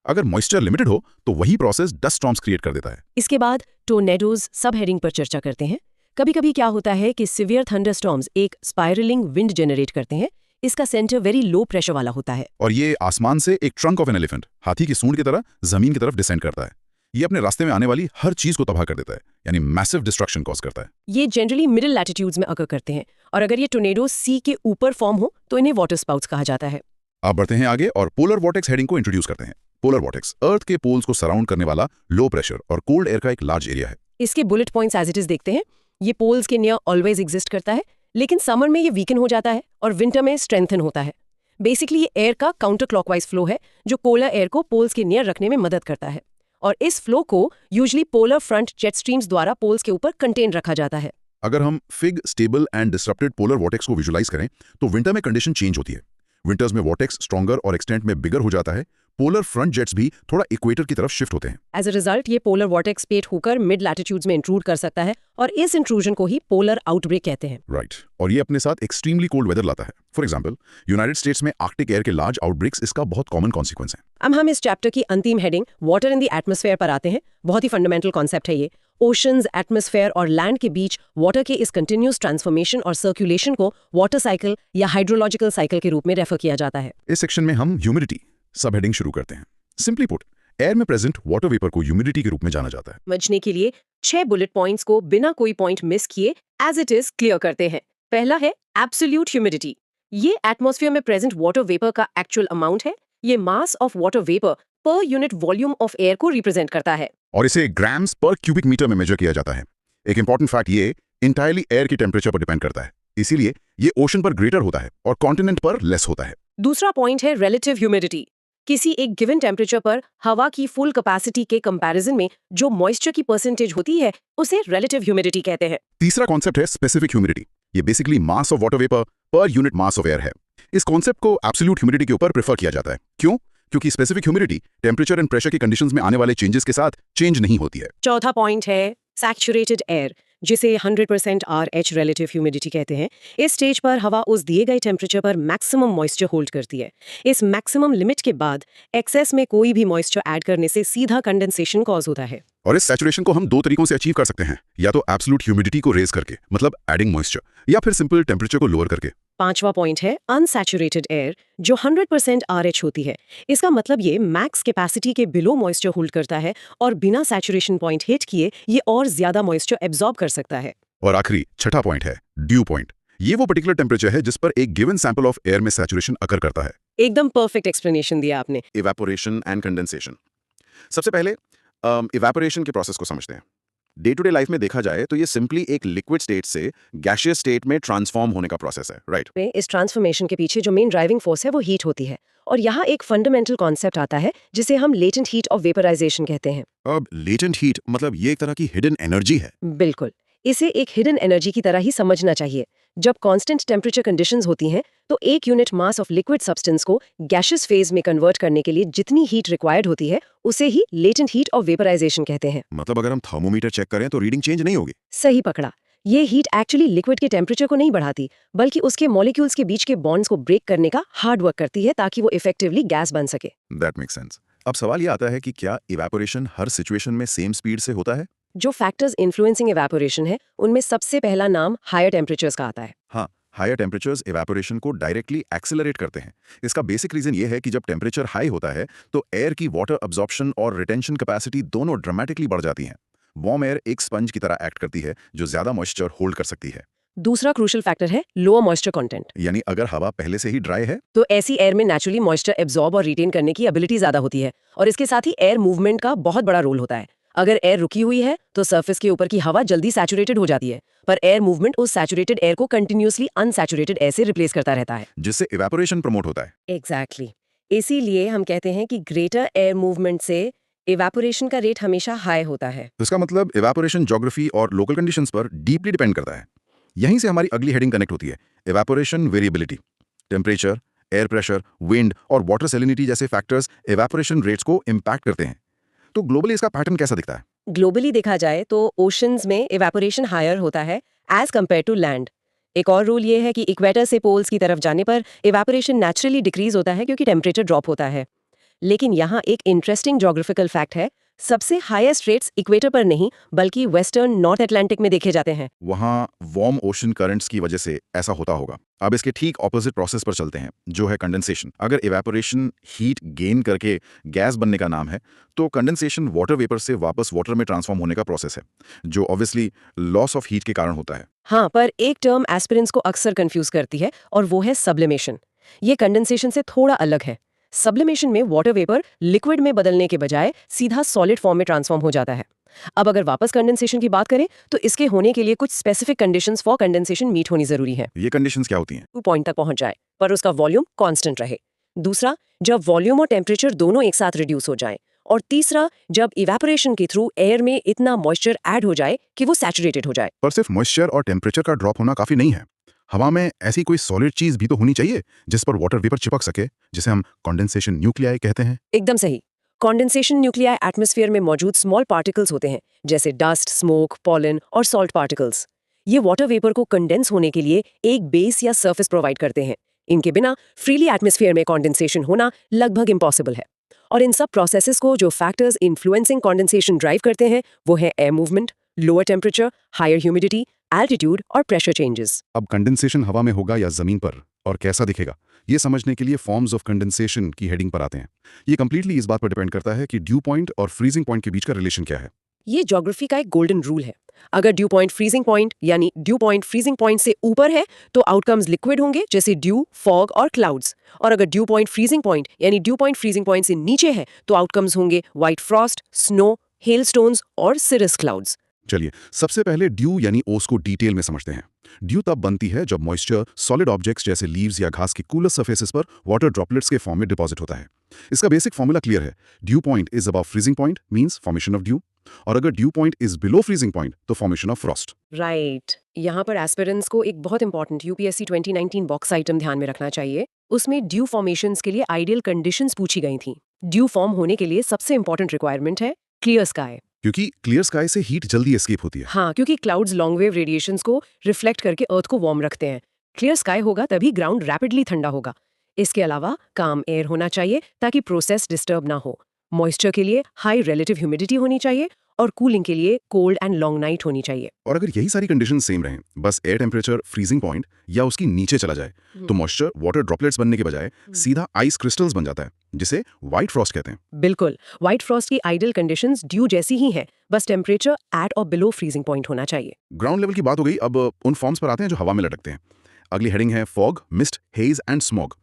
अगर मॉइस्चर लिमिटेड हो तो वही प्रोसेस डस्ट स्टॉर्म्स क्रिएट कर देता है। इसके बाद टोर्नेडोज सब हेडिंग पर चर्चा करते हैं। कभी कभी क्या होता है कि सिवियर थंडरस्टॉर्म्स एक स्पाइरलिंग विंड जनरेट करते हैं। इसका सेंटर वेरी लो प्रेशर वाला होता है और ये आसमान से एक ट्रंक ऑफ एन एलिफेंट, हाथी की सूंड की तरह जमीन की तरफ डिसेंड करता है। ये अपने रास्ते में आने वाली हर चीज को तबाह कर देता है, यानी मैसिव डिस्ट्रक्शन कॉज करता है। ये जनरली मिडिल लैटिट्यूड्स में अकर करते हैं और अगर ये टोर्नेडो सी के ऊपर फॉर्म हो तो इन्हें वाटर स्पाउट्स कहा जाता है। आप बढ़ते हैं आगे और पोलर वॉर्टेक्स हेडिंग को इंट्रोड्यूस करते हैं। पोलर वॉर्टेक्स अर्थ के पोल्स को सराउंड करने वाला लो प्रेशर और कोल्ड एयर का एक लार्ज एरिया है। इसके bullet points as it is देखते हैं। ये पोल्स के नियर ऑलवेज एग्जिस्ट करता है, लेकिन समर में ये वीकन हो जाता है और विंटर में स्ट्रेंथन होता है। बेसिकली ये एयर का काउंटर क्लॉकवाइज फ्लो है जो पोलर एयर को पोल्स के नियर रखने में मदद करता है और इस फ्लो को usually polar front jet streams द्वारा पोल्स के ऊपर कंटेन रखा जाता है। अगर हम fig stable and disrupted polar vortex को विजुलाइज करें तो विंटर में कंडीशन चेंज होती है। विंटर्स में वॉर्टेक्स स्ट्रॉन्गर और एक्सटेंट में बिगर हो जाता है। पोलर फ्रंट जेट्स भी थोड़ा इक्वेटर की तरफ शिफ्ट होते हैं। एज अ रिजल्ट ये पोलर वॉर्टेक्स स्पेट होकर मिड लैटिट्यूड्स में इंट्रूड कर सकता है और इस इंट्रूजन को ही पोलर आउटब्रेक कहते हैं। राइट। और ये अपने साथ एक्सट्रीमली कोल्ड वेदर लाता है। फॉर एग्जांपल यूनाइटेड स्टेट्स में आर्कटिक एयर के लार्ज आउटब्रेक्स इसका बहुत कॉमन कॉन्सिक्वेंस है। अब हम इस चैप्टर की अंतिम heading water in the atmosphere पर आते हैं। बहुत ही फंडामेंटल कॉन्सेप्ट है ये। ओशंस, एटमॉस्फेयर और लैंड के बीच वाटर के इस कंटिन्यूस ट्रांसफॉर्मेशन और सर्कुलेशन को वाटर साइकिल या हाइड्रोलॉजिकल साइकिल के रूप में रेफर किया जाता है। इस सेक्शन में हम ह्यूमिडिटी सब हेडिंग शुरू करते हैं। सिंपली पुट, एयर में प्रेजेंट वाटर वेपर को ह्यूमिडिटी के रूप में जाना जाता है। समझने के लिए 6 बुलेट पॉइंट्स को बिना कोई पॉइंट मिस किए एज इट इज क्लियर करते हैं। पहला है एब्सोल्यूट ह्यूमिडिटी। ये एटमॉस्फेयर में प्रेजेंट वाटर वेपर का एक्चुअल अमाउंट है। ये mass of water vapour per unit volume of air को रिप्रेजेंट करता है और इसे ग्राम्स पर क्यूबिक मीटर में मेजर किया जाता है। एक इंपॉर्टेंट फैक्ट ये इंटायरली एयर की टेम्परेचर पर डिपेंड करता है, इसीलिए ये ओशन पर ग्रेटर होता है और कॉन्टिनेंट पर लेस होता है। दूसरा पॉइंट है रिलेटिव ह्यूमिडिटी। किसी एक गिवन टेम्परेचर पर हवा की फुल कैपेसिटी के कंपैरिजन में जो मॉइस्चर की परसेंटेज होती है उसे रिलेटिव ह्यूमिडिटी कहते हैं। तीसरा कॉन्सेप्ट है स्पेसिफिक ह्यूमिडिटी। ये basically mass of water vapour per unit mass of air है। इस कॉन्सेप्ट को एब्सोल्यूट ह्यूमिडिटी के ऊपर प्रेफर किया जाता है। क्यों? क्योंकि specific humidity temperature and pressure की कंडीशंस में आने वाले चेंजेस के साथ चेंज नहीं होती है। चौथा पॉइंट है सैचुरेटेड एयर, जिसे 100% RH रिलेटिव ह्यूमिडिटी कहते हैं। इस स्टेज पर हवा उस दिए गए टेम्परेचर पर मैक्सिमम मॉइस्चर होल्ड करती है। इस मैक्सिमम लिमिट के बाद एक्सेस में कोई भी मॉइस्चर ऐड करने से सीधा कंडेंसेशन कॉज होता है। और इस सैचुरेशन को हम दो तरीकों से अचीव कर सकते हैं, या तो एब्सोल्यूट ह्यूमिडिटी को रेज करके, मतलब एडिंग मॉइस्चर, या फिर सिंपल टेम्परेचर को लोअर करके। पांचवा पॉइंट है अनसैचुरेटेड एयर, जो 100% RH होती है। इसका मतलब ये मैक्स कैपेसिटी के बिलो मॉइस्चर होल्ड करता है और बिना सैचुरेशन पॉइंट हिट किए ये और ज्यादा मॉइस्चर एब्जॉर्ब कर सकता है। और आखिरी छठा पॉइंट है ड्यू पॉइंट। ये वो पर्टिकुलर टेम्परेचर है जिस पर एक गिवन सैंपल ऑफ एयर में सैचुरेशन अकर करता है। एकदम परफेक्ट एक्सप्लेनेशन दिया आपने। Evaporation and condensation. सबसे पहले इवेपोरेशन के प्रोसेस को समझते हैं। डे टू डे लाइफ में देखा जाए तो ये सिंपली एक लिक्विड स्टेट से गैसियस स्टेट में ट्रांसफॉर्म होने का प्रोसेस है, राइट? इस ट्रांसफॉर्मेशन के पीछे जो मेन ड्राइविंग फोर्स है वो हीट होती है और यहाँ एक फंडामेंटल कॉन्सेप्ट आता है जिसे हम लेटेंट हीट ऑफ वेपराइजेशन कहते हैं। अब लेटेंट हीट मतलब ये एक तरह की हिडन एनर्जी है। बिल्कुल, इसे एक हिडन एनर्जी की तरह ही समझना चाहिए। जब कांस्टेंट टेम्परेचर कंडीशंस होती हैं तो एक unit mass of liquid substance को गैसियस फेज में कन्वर्ट करने के लिए जितनी हीट रिक्वायर्ड होती है उसे ही लेटेंट हीट ऑफ वेपराइजेशन कहते हैं। मतलब अगर हम थर्मोमीटर चेक करें तो रीडिंग चेंज नहीं होगी। सही पकड़ा। ये हीट एक्चुअली लिक्विड के टेम्परेचर को नहीं बढ़ाती, बल्कि उसके मॉलिक्यूल्स के बीच के बॉन्ड्स को ब्रेक करने का हार्ड वर्क करती है ताकि वो इफेक्टिवली गैस बन सके। That makes sense. अब सवाल ये आता है कि क्या इवेपोरेशन हर सिचुएशन में सेम स्पीड से होता है? जो फैक्टर्स इन्फ्लुएंसिंग इवेपोरेशन है उनमें सबसे पहला नाम हायर टेम्परेचर्स का आता है। हाँ, हायर टेम्परेचर्स इवेपोरेशन को डायरेक्टली एक्सेलरेट करते हैं। इसका बेसिक रीजन ये है कि जब टेम्परेचर हाई होता है तो एयर की वाटर अब्जॉर्प्शन और रिटेंशन कैपेसिटी दोनों ड्रामेटिकली बढ़ जाती हैं। वार्म एयर एक स्पंज की तरह एक्ट करती है जो ज्यादा मॉइस्चर होल्ड कर सकती है। दूसरा क्रूशियल फैक्टर है लोअर मॉइस्चर कंटेंट। यानी अगर हवा पहले से ही ड्राई है तो ऐसी एयर में नेचुरली मॉइस्चर एब्जॉर्ब और रिटेन करने की एबिलिटी ज्यादा होती है और इसके साथ ही एयर मूवमेंट का बहुत बड़ा रोल होता है। अगर एयर रुकी हुई है तो सरफेस के ऊपर की हवा जल्दी सैचुरेटेड हो जाती है, पर एयर मूवमेंट उस सैचुरेटेड एयर को कंटिन्यूअसली अनसैचुरेटेड एयर से रिप्लेस करता रहता है। जिससे इवेपोरेशन प्रमोट होता है। एग्जैक्टली इसीलिए हम कहते हैं कि ग्रेटर एयर मूवमेंट से इवेपोरेशन का रेट हमेशा हाई होता है। तो इसका मतलब इवेपोरेशन ज्योग्राफी और लोकल कंडीशंस पर डीपली डिपेंड करता है। यहीं से हमारी अगली हेडिंग कनेक्ट होती है, evaporation variability. Temperature, air pressure, wind और वाटर सैलिनिटी जैसे फैक्टर्स इवेपोरेशन रेट्स को इम्पैक्ट करते हैं। तो ग्लोबली इसका पैटर्न कैसा दिखता है? ग्लोबली देखा जाए तो ओशंस में इवेपोरेशन हायर होता है एज कम्पेयर टू लैंड। एक और रूल ये है कि इक्वेटर से पोल्स की तरफ जाने पर इवेपोरेशन नेचुरली डिक्रीज होता है क्योंकि टेम्परेचर ड्रॉप होता है। लेकिन यहाँ एक इंटरेस्टिंग ज्योग्राफिकल फैक्ट है, सबसे हाईएस्ट रेट्स इक्वेटर पर नहीं बल्कि वेस्टर्न नॉर्थ अटलांटिक में देखे जाते हैं। वहाँ वार्म ओशन करंट्स की वजह से ऐसा होता होगा। अब इसके ठीक ऑपोजिट प्रोसेस पर चलते हैं, जो है कंडेंसेशन। अगर इवेपोरेशन हीट गेन करके गैस बनने का नाम है, तो कंडेंसेशन वाटर वेपर से वापस वाटर में ट्रांसफॉर्म होने का प्रोसेस है, जो ऑब्वियसली लॉस ऑफ हीट के कारण होता है। हाँ, पर एक टर्म एस्पिरेंट्स को अक्सर कंफ्यूज करती है और वो है सब्लिमेशन। ये कंडेंसेशन से थोड़ा अलग है। सब्लिमेशन में वाटर वेपर लिक्विड में बदलने के बजाय सीधा सॉलिड फॉर्म में ट्रांसफॉर्म हो जाता है। अब अगर वापस कंडेंसेशन की बात करें तो इसके होने के लिए कुछ specific conditions for condensation meet होनी जरूरी है। ये कंडीशंस क्या होती हैं? 2 पॉइंट तक पहुंच जाए पर उसका वॉल्यूम कांस्टेंट रहे। दूसरा, जब वॉल्यूम और टेम्परेचर दोनों एक साथ रिड्यूस हो जाएं। और तीसरा, जब इवेपोरेशन के थ्रू एयर में इतना मॉइस्चर ऐड हो जाए कि वो सैचुरेटेड हो जाए। पर सिर्फ मॉइस्चर और टेम्परेचर का ड्रॉप होना काफी नहीं है। हवा में ऐसी कोई सॉलिड चीज भी तो होनी चाहिए जिस पर वाटर वेपर चिपक सके, जिसे हम कंडेंसेशन न्यूक्लियाई कहते हैं। एकदम सही। कंडेंसेशन न्यूक्लियाई एटमॉस्फेयर में मौजूद स्मॉल पार्टिकल्स होते हैं, जैसे डस्ट, स्मोक, पॉलन और सॉल्ट पार्टिकल्स। ये वाटर वेपर को कंडेंस होने के लिए एक बेस या सरफेस प्रोवाइड करते हैं। इनके बिना फ्रीली एटमॉस्फेयर में कंडेंसेशन होना लगभग इम्पॉसिबल है। और इन सब प्रोसेसेस को जो फैक्टर्स इन्फ्लुएंसिंग कंडेंसेशन ड्राइव करते हैं वो है air movement, lower temperature, higher humidity, altitude और प्रेशर चेंजेस। अब कंडेंसेशन हवा में होगा या जमीन पर, और कैसा दिखेगा, ये समझने के लिए फॉर्म्स ऑफ कंडेंसेशन की हेडिंग पर आते हैं। ये कंप्लीटली इस बात पर डिपेंड करता है कि ड्यू पॉइंट और फ्रीजिंग पॉइंट के बीच का रिलेशन क्या है। ये ज्योग्राफी का एक गोल्डन रूल है। अगर ड्यू पॉइंट फ्रीजिंग पॉइंट यानी ड्यू पॉइंट फ्रीजिंग पॉइंट से ऊपर है तो आउटकम्स लिक्विड होंगे, जैसे ड्यू, फॉग और क्लाउड्स। और अगर ड्यू पॉइंट फ्रीजिंग पॉइंट यानी ड्यू पॉइंट फ्रीजिंग पॉइंट से नीचे है तो आउटकम्स होंगे व्हाइट फ्रॉस्ट, स्नो, हेलस्टोन्स और सिरस क्लाउड्स। चलिए सबसे पहले ड्यू यानी ओस को डिटेल में समझते हैं। ड्यू तब बनती है जब मॉइस्चर सॉलिड ऑब्जेक्ट्स जैसे लीव्स या घास की कूलर सरफेसेस पर वाटर ड्रॉपलेट्स के फॉर्म में डिपॉजिट होता है। इसका बेसिक फॉर्मूला क्लियर है, due point is above freezing point means formation of due, और अगर due point is below freezing point तो फॉर्मेशन ऑफ फ्रॉस्ट। राइट। यहाँ पर एस्पिरेंट्स को एक बहुत इंपॉर्टेंट यूपीएससी 2019 बॉक्स आइटम ध्यान में रखना चाहिए। उसमें ड्यू फॉर्मेशंस के लिए आइडियल कंडीशंस पूछी गई थी। ड्यू फॉर्म होने के लिए सबसे इंपॉर्टेंट रिक्वायरमेंट है क्लियर स्काई, क्योंकि क्लियर स्काई से हीट जल्दी एस्केप होती है। हाँ, क्योंकि क्लाउड्स लॉन्ग वेव रेडिएशंस को रिफ्लेक्ट करके अर्थ को वार्म रखते हैं। क्लियर स्काई होगा तभी ग्राउंड रैपिडली ठंडा होगा। इसके अलावा काम एयर होना चाहिए ताकि प्रोसेस डिस्टर्ब ना हो। मॉइस्चर के लिए हाई रिलेटिव ह्यूमिडिटी होनी चाहिए और कूलिंग के लिए कोल्ड एंड लॉन्ग नाइट होनी चाहिए। और अगर यही सारी कंडीशन सेम रहें, बस एयर टेम्परेचर फ्रीजिंग पॉइंट या उसकी नीचे चला जाए, तो मॉइस्चर वाटर ड्रॉपलेट्स बनने के बजाय सीधा आइस क्रिस्टल्स बन जाता है, जिसे व्हाइट फ्रॉस्ट कहते हैं। बिल्कुल, व्हाइट फ्रॉस्ट की आइडियल कंडीशंस ड्यू जैसी ही है, बस टेम्परेचर एट और बिलो फ्रीजिंग पॉइंट होना चाहिए। ग्राउंड लेवल की बात हो गई, अब उन फॉर्म्स पर आते हैं जो हवा में लटकते हैं। अगली हेडिंग है fog, mist, hedge and smog.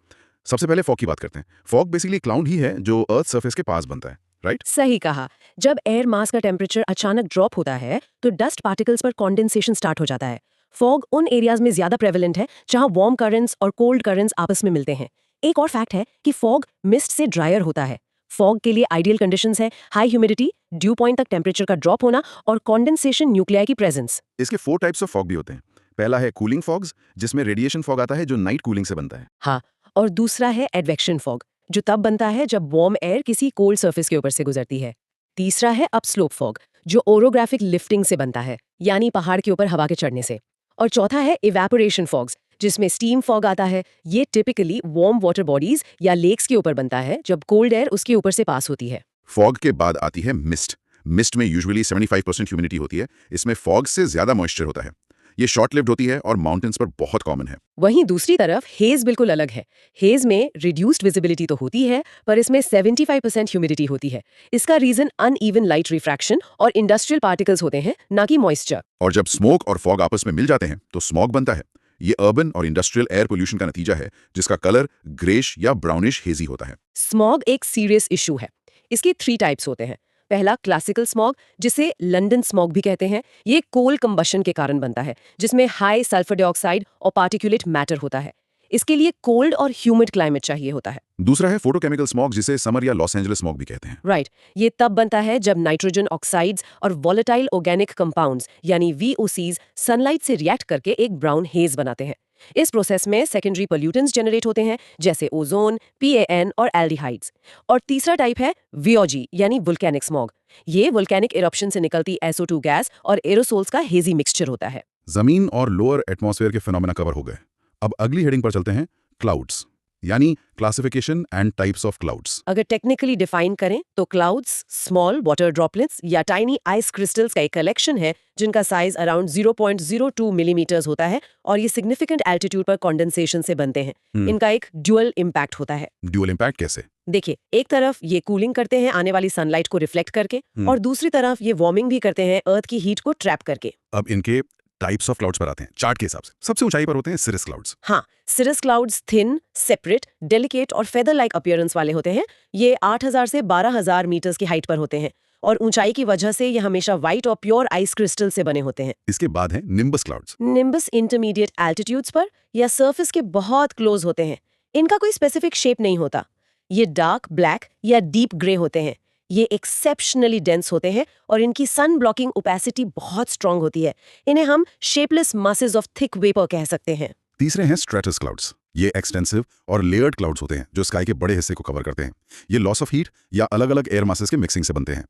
सबसे पहले फॉग की बात करते हैं। फॉग बेसिकली क्लाउड ही है जो अर्थ सरफेस के पास बनता है, राइट? सही कहा। जब एयर मास का टेम्परेचर अचानक ड्रॉप होता है तो डस्ट पार्टिकल्स पर कॉन्डेंसेशन स्टार्ट हो जाता है। फॉग उन एरियाज में ज्यादा प्रेवलेंट है जहां वार्म करंट्स और कोल्ड करंट्स आपस में मिलते हैं। एक और फैक्ट है कि फॉग मिस्ट से ड्रायर होता है। फॉग के लिए आइडियल कंडीशंस है हाई ह्यूमिडिटी, ड्यू पॉइंट तक टेम्परेचर का ड्रॉप होना और कॉन्डेंसेशन न्यूक्लियाई की प्रेजेंस। इसके 4 टाइप्स ऑफ फॉग भी होते हैं। पहला है कूलिंग फॉग्स, जिसमें रेडिएशन फॉग आता है जो नाइट कूलिंग से बनता है। हाँ, और दूसरा है एडवेक्शन फॉग, जो तब बनता है जब वार्म एयर किसी कोल्ड सरफेस के ऊपर से गुजरती है। तीसरा है अपस्लोप फॉग, जो ओरोग्राफिक लिफ्टिंग से बनता है, यानी पहाड़ के ऊपर हवा के चढ़ने से। और चौथा है इवेपोरेशन फॉग्स, जिसमें स्टीम फॉग आता है। ये टिपिकली वार्म वाटर बॉडीज या लेक्स के ऊपर बनता है जब कोल्ड एयर उसके ऊपर से पास होती है। फॉग के बाद आती है मिस्ट। मिस्ट में यूजुअली 75% ह्यूमिडिटी होती है, इसमें फॉग से ज्यादा मॉइस्चर होता है। ये शॉर्ट लिव्ड होती है और माउंटेन्स पर बहुत कॉमन है। वहीं दूसरी तरफ हेज बिल्कुल अलग है। हेज में रिड्यूस्ड विजिबिलिटी तो होती है, पर इसमें 75% ह्यूमिडिटी होती है। इसका रीजन अनइवन लाइट रिफ्रैक्शन और इंडस्ट्रियल पार्टिकल्स होते हैं, ना कि मॉइस्चर। और जब स्मोक और फॉग आपस में मिल जाते हैं तो स्मॉग बनता है। ये अर्बन और इंडस्ट्रियल एयर पोल्यूशन का नतीजा है, जिसका कलर ग्रेश या ब्राउनिश हेजी होता है। स्मॉग एक सीरियस इशू है। इसके 3 टाइप्स होते हैं। पहला क्लासिकल स्मॉग, जिसे लंदन स्मॉग भी कहते हैं। ये कोल कंबशन के कारण बनता है, जिसमें हाई सल्फर डाइऑक्साइड और पार्टिकुलेट मैटर होता है। इसके लिए कोल्ड और ह्यूमिड क्लाइमेट चाहिए होता है। दूसरा है फोटोकेमिकल स्मॉग, जिसे समर या लॉस एंजलिस स्मॉग भी कहते हैं। राइट। ये तब बनता है जब नाइट्रोजन ऑक्साइड्स और वोलेटाइल ऑर्गेनिक कंपाउंड्स यानी VOCs सनलाइट से रिएक्ट करके एक ब्राउन हेज बनाते हैं। इस प्रोसेस में सेकेंडरी पोल्यूटेंट्स जनरेट होते हैं, जैसे ओजोन, PAN और एल्डिहाइड्स। और तीसरा टाइप है VOG यानी वोल्केनिक स्मॉग। ये वोल्केनिक इरप्शन से निकलती SO2 गैस और एरोसोल्स का हेजी मिक्सचर होता है। जमीन और लोअर एटमॉस्फेयर के फिनोमेना कवर हो गए। अब अगली हेडिंग पर चलते हैं, क्लाउड्स, यानी classification and types of clouds. अगर टेक्निकली डिफाइन करें तो क्लाउड्स स्मॉल वाटर ड्रॉपलेट्स या टाइनी आइस क्रिस्टल्स का एक कलेक्शन है, जिनका साइज अराउंड 0.02 मिलीमीटर्स होता है, और ये सिग्निफिकेंट एल्टीट्यूड पर कंडेंसेशन से बनते हैं। इनका एक ड्यूअल इम्पैक्ट होता है। ड्यूअल इम्पैक्ट कैसे? देखिए, एक तरफ ये कूलिंग करते हैं आने वाली सनलाइट को रिफ्लेक्ट करके, और दूसरी तरफ ये वार्मिंग भी करते हैं अर्थ की हीट को ट्रैप करके। अब इनके टाइप्स ऑफ क्लाउड्स पर आते हैं। चार्ट के हिसाब से सबसे ऊंचाई पर होते हैं सिरस क्लाउड्स। हाँ, सिरस क्लाउड्स थिन, सेपरेट, डेलिकेट और फेदर लाइक अपीयरेंस वाले होते हैं। ये 8000 से 12000 मीटर्स की हाइट पर होते हैं, और ऊंचाई की वजह से ये हमेशा व्हाइट और प्योर आइस क्रिस्टल से बने होते हैं। इसके बाद है nimbus clouds. Nimbus intermediate altitudes पर या सरफेस के बहुत क्लोज होते हैं। इनका कोई स्पेसिफिक शेप नहीं होता। ये डार्क ब्लैक या डीप ग्रे होते हैं। ये एक्सेप्शनली डेंस होते हैं और इनकी सन ब्लॉकिंग ओपेसिटी बहुत स्ट्रांग होती है। इन्हें हम shapeless masses of thick vapour कह सकते हैं। तीसरे हैं स्ट्रेटस क्लाउड्स। ये एक्सटेंसिव और लेयर्ड क्लाउड्स होते हैं जो स्काई के बड़े हिस्से को कवर करते हैं। ये लॉस ऑफ हीट या अलग-अलग एयर मासेस के मिक्सिंग से बनते हैं।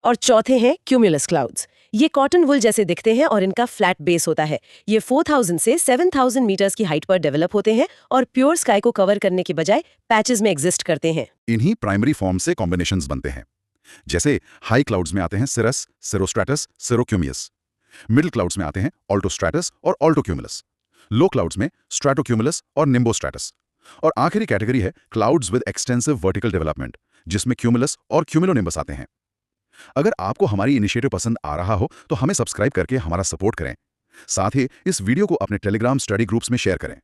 और चौथे हैं क्यूमुलस क्लाउड्स। ये कॉटन वुल जैसे दिखते हैं और इनका फ्लैट बेस होता है। ये 4000 से 7000 मीटर्स की हाइट पर डेवलप होते हैं और प्योर स्काई को कवर करने के बजाय पैचेस में एग्जिस्ट करते हैं। इन्हीं प्राइमरी फॉर्म से कॉम्बिनेशंस बनते हैं। जैसे हाई क्लाउड्स में आते हैं सिरस, सिरोस्ट्रेटस, सिरोक्यूमियस। मिडिल क्लाउड्स में आते हैं ऑल्टोस्ट्रेटस और ऑल्टोक्यूमुलस। लो क्लाउड्स में स्ट्रेटोक्यूमुलस और निम्बोस्ट्रेटस। और आखिरी कैटेगरी है clouds with extensive vertical development, जिसमें क्यूमुलस और क्यूमुलोनिम्बस आते हैं। अगर आपको हमारी इनिशिएटिव पसंद आ रहा हो तो हमें सब्सक्राइब करके हमारा सपोर्ट करें। साथ ही इस वीडियो को अपने टेलीग्राम स्टडी ग्रुप्स में शेयर करें।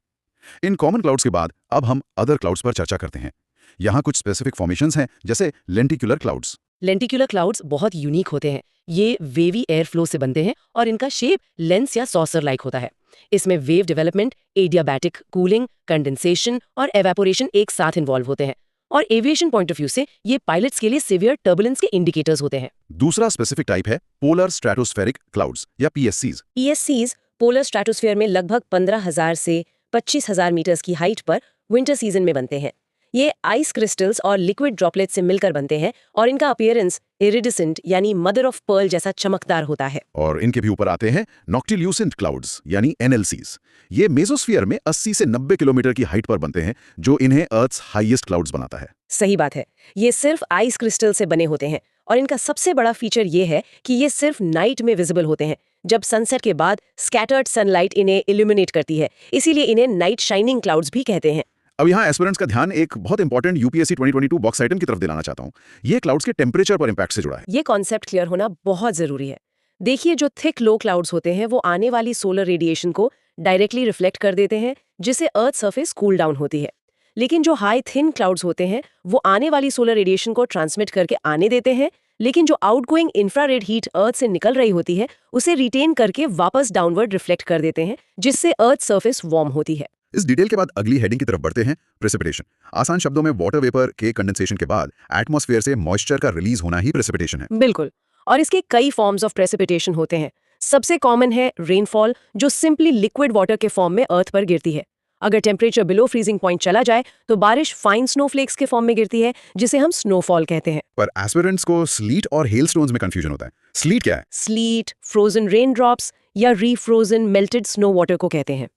इन कॉमन क्लाउड्स के बाद अब हम अदर क्लाउड्स पर चर्चा करते हैं। यहाँ कुछ स्पेसिफिक फॉर्मेशंस हैं, जैसे लेंटिकुलर क्लाउड्स। लेंटिकुलर क्लाउड्स बहुत यूनिक होते हैं। ये वेवी एयर फ्लो से बनते हैं और इनका शेप लेंस या सॉसर लाइक होता है। इसमें wave development, adiabatic cooling, condensation और एवेपोरेशन एक साथ इन्वॉल्व होते हैं। और एविएशन पॉइंट ऑफ व्यू से ये पायलट्स के लिए सिवियर टर्बुलेंस के इंडिकेटर्स होते हैं। दूसरा स्पेसिफिक टाइप है पोलर स्ट्रेटोस्फेरिक क्लाउड्स या PSCs। PSCs पोलर स्ट्रेटोस्फीयर में लगभग 15000 से 25000 मीटर्स की हाइट पर विंटर सीजन में बनते हैं। ये आइस क्रिस्टल्स और लिक्विड ड्रॉपलेट से मिलकर बनते हैं और इनका अपीयरेंस इरिडिसेंट यानी मदर ऑफ पर्ल जैसा चमकदार होता है। और इनके भी ऊपर आते हैं नॉक्टिल्यूसेंट क्लाउड्स यानी NLCs। ये मेसोस्फीयर में 80 से 90 किलोमीटर की हाइट पर बनते हैं, जो इन्हें अर्थ्स हाईएस्ट क्लाउड्स बनाता है। सही बात है। ये सिर्फ आइस क्रिस्टल से बने होते हैं और इनका सबसे बड़ा फीचर ये है कि ये सिर्फ नाइट में विजिबल होते हैं, जब सनसेट के बाद स्कैटर्ड सनलाइट इन्हें इल्यूमिनेट करती है। इसीलिए इन्हें नाइट शाइनिंग क्लाउड्स भी कहते हैं। अब यहाँ एस्पिरेंट्स का ध्यान एक बहुत इंपॉर्टेंट UPSC 2022 बॉक्स आइटम की तरफ दिलाना चाहता हूँ। ये क्लाउड्स के टेम्परेचर पर इंपैक्ट से जुड़ा है। ये कॉन्सेप्ट क्लियर होना बहुत जरूरी है। देखिए, जो थिक लो क्लाउड्स होते हैं वो आने वाली सोलर रेडिएशन को डायरेक्टली रिफ्लेक्ट कर देते हैं, जिससे अर्थ सरफेस कूल डाउन होती है। लेकिन जो हाई थिन क्लाउड्स होते हैं वो आने वाली सोलर रेडिएशन को ट्रांसमिट करके आने देते हैं, लेकिन जो आउटगोइंग इंफ्रारेड हीट अर्थ से निकल रही होती है उसे रिटेन करके वापस डाउनवर्ड रिफ्लेक्ट कर देते हैं, जिससे अर्थ सरफेस वार्म होती है। इस डिटेल के बाद अगली हेडिंग की तरफ बढ़ते हैं, प्रेसिपिटेशन। आसान शब्दों में वाटर वेपर के कंडेंसेशन के बाद एटमॉस्फेयर से मॉइस्चर का रिलीज होना ही प्रेसिपिटेशन है। बिल्कुल। और इसके कई फॉर्म्स ऑफ प्रेसिपिटेशन होते हैं। सबसे कॉमन है रेनफॉल, जो सिंपली लिक्विड वाटर के फॉर्म में अर्थ पर गिरती है। अगर टेम्परेचर बिलो फ्रीजिंग पॉइंट चला जाए तो बारिश फाइन स्नोफ्लेक्स के फॉर्म में गिरती है, जिसे हम स्नोफॉल कहते हैं। पर एस्पिरेंट्स को स्लीट और हेलस्टोन्स में कंफ्यूजन होता है। स्लीट क्या है? स्लीट, फ्रोजन रेन ड्रॉप्स या रीफ्रोजन मेल्टेड स्नो वाटर को कहते हैं।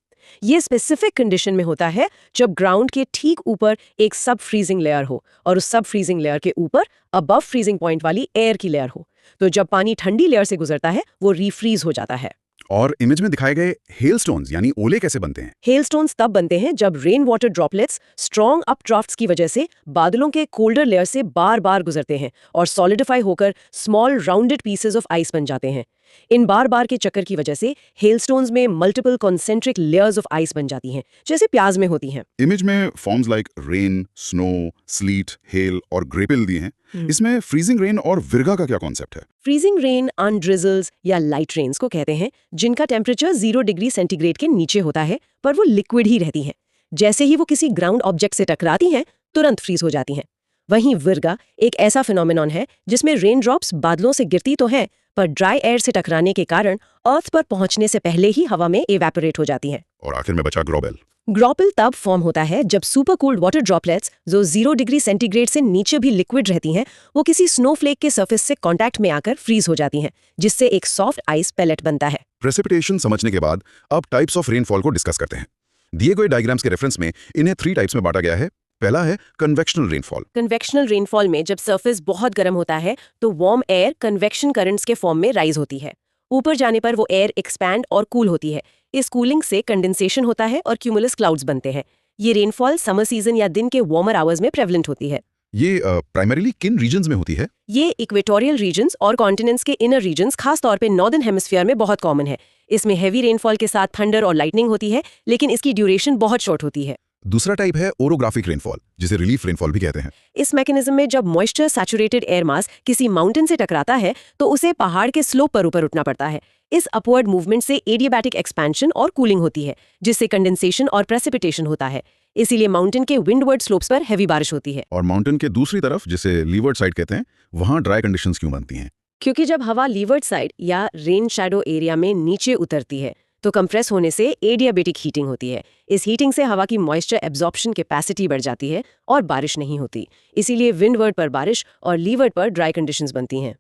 ये स्पेसिफिक कंडीशन में होता है जब ग्राउंड के ठीक ऊपर एक सब फ्रीजिंग लेयर हो और उस सब फ्रीजिंग लेयर के ऊपर अबव फ्रीजिंग पॉइंट वाली एयर की लेयर हो। तो जब पानी ठंडी लेयर से गुजरता है वो रीफ्रीज हो जाता है। और इमेज में दिखाए गए हेलस्टोन्स यानी ओले कैसे बनते हैं? हेलस्टोन्स तब बनते हैं जब रेन वाटर ड्रॉपलेट्स स्ट्रॉन्ग अपड्राफ्ट्स की वजह से बादलों के कोल्डर लेयर से बार बार गुजरते हैं और सॉलिडिफाई होकर small rounded pieces of ice बन जाते हैं। इन बार बार के चक्कर की वजह से हेलस्टोन्स में multiple concentric layers of ice बन जाती हैं, जैसे प्याज में होती हैं। इमेज में forms like rain, snow, slit, hello और ग्रेपिल दिए हैं। इसमें फ्रीजिंग रेन और विर्गा का क्या कॉन्सेप्ट है? फ्रीजिंग रेन अनड्रिजल्स या लाइट रेन्स को कहते हैं, जिनका टेम्परेचर 0 डिग्री सेंटीग्रेड के नीचे होता है, पर वो लिक्विड ही रहती हैं। जैसे ही वो किसी ग्राउंड ऑब्जेक्ट से टकराती हैं, तुरंत फ्रीज हो जाती हैं। वहीं विर्गा एक ऐसा फिनोमेनॉन है जिसमें रेन ड्रॉप्स बादलों से गिरती तो हैं, पर ड्राई एयर से टकराने के कारण अर्थ पर पहुंचने से पहले ही हवा में इवेपोरेट हो जाती हैं। और आखिर में बचा ग्लोबल। ग्रॉपिल तब फॉर्म होता है जब सुपर कोल्ड वाटर ड्रॉपलेट्स जो 0 डिग्री सेंटीग्रेड से नीचे भी लिक्विड रहती हैं, वो किसी स्नोफ्लेक के सरफेस से कांटेक्ट में आकर फ्रीज हो जाती हैं, जिससे एक सॉफ्ट आइस पेलेट बनता है। प्रेसिपिटेशन समझने के बाद अब टाइप्स ऑफ रेनफॉल को डिस्कस करते हैं। दिए गए डायग्राम्स के रेफरेंस में इन्हें 3 टाइप्स में बांटा गया है। पहला है कन्वेक्शनल रेनफॉल। कन्वेक्शनल रेनफॉल में जब सरफेस बहुत गर्म होता है तो वार्म एयर कन्वेक्शन करंट्स के फॉर्म में राइज होती है। ऊपर जाने पर वो एयर एक्सपैंड और कूल होती है। इस कूलिंग से कंडेंसेशन होता है और क्यूमुलस क्लाउड्स बनते हैं। ये रेनफॉल समर सीजन या दिन के वार्मर आवर्स में प्रेवलेंट होती है। ये प्राइमरीली किन रीजन्स में होती है? ये इक्वेटोरियल रीजन्स और कॉन्टिनेंट्स के इनर रीजन्स, खास तौर पे नॉर्दर्न हेमिस्फीयर में बहुत कॉमन है। इसमें हैवी रेनफॉल के साथ थंडर और लाइटनिंग होती है, लेकिन इसकी ड्यूरेशन बहुत शॉर्ट होती है। दूसरा टाइप है ओरोग्राफिक रेनफॉल, जिसे रिलीफ रेनफॉल भी कहते हैं। इस मैकेनिज्म में जब मॉइस्चर सैचुरेटेड एयर मास किसी माउंटेन से टकराता है तो उसे पहाड़ के स्लोप पर ऊपर उठना पड़ता है। इस अपवर्ड मूवमेंट से एडियाबैटिक एक्सपेंशन और कूलिंग होती है, जिससे कंडेंसेशन और प्रेसिपिटेशन होता है। इसीलिए माउंटेन के विंडवर्ड स्लोप्स पर हैवी बारिश होती है। और माउंटेन के दूसरी तरफ, जिसे लीवर्ड साइड कहते हैं, वहां ड्राई कंडीशंस क्यों बनती हैं? क्योंकि जब हवा लीवर्ड साइड या रेन शैडो एरिया में नीचे उतरती है तो कंप्रेस होने से एडियाबेटिक हीटिंग होती है। इस हीटिंग से हवा की मॉइस्चर एब्जॉर्प्शन कैपेसिटी बढ़ जाती है और बारिश नहीं होती। इसीलिए विंडवर्ड पर बारिश और लीवर्ड पर ड्राई कंडीशंस बनती हैं।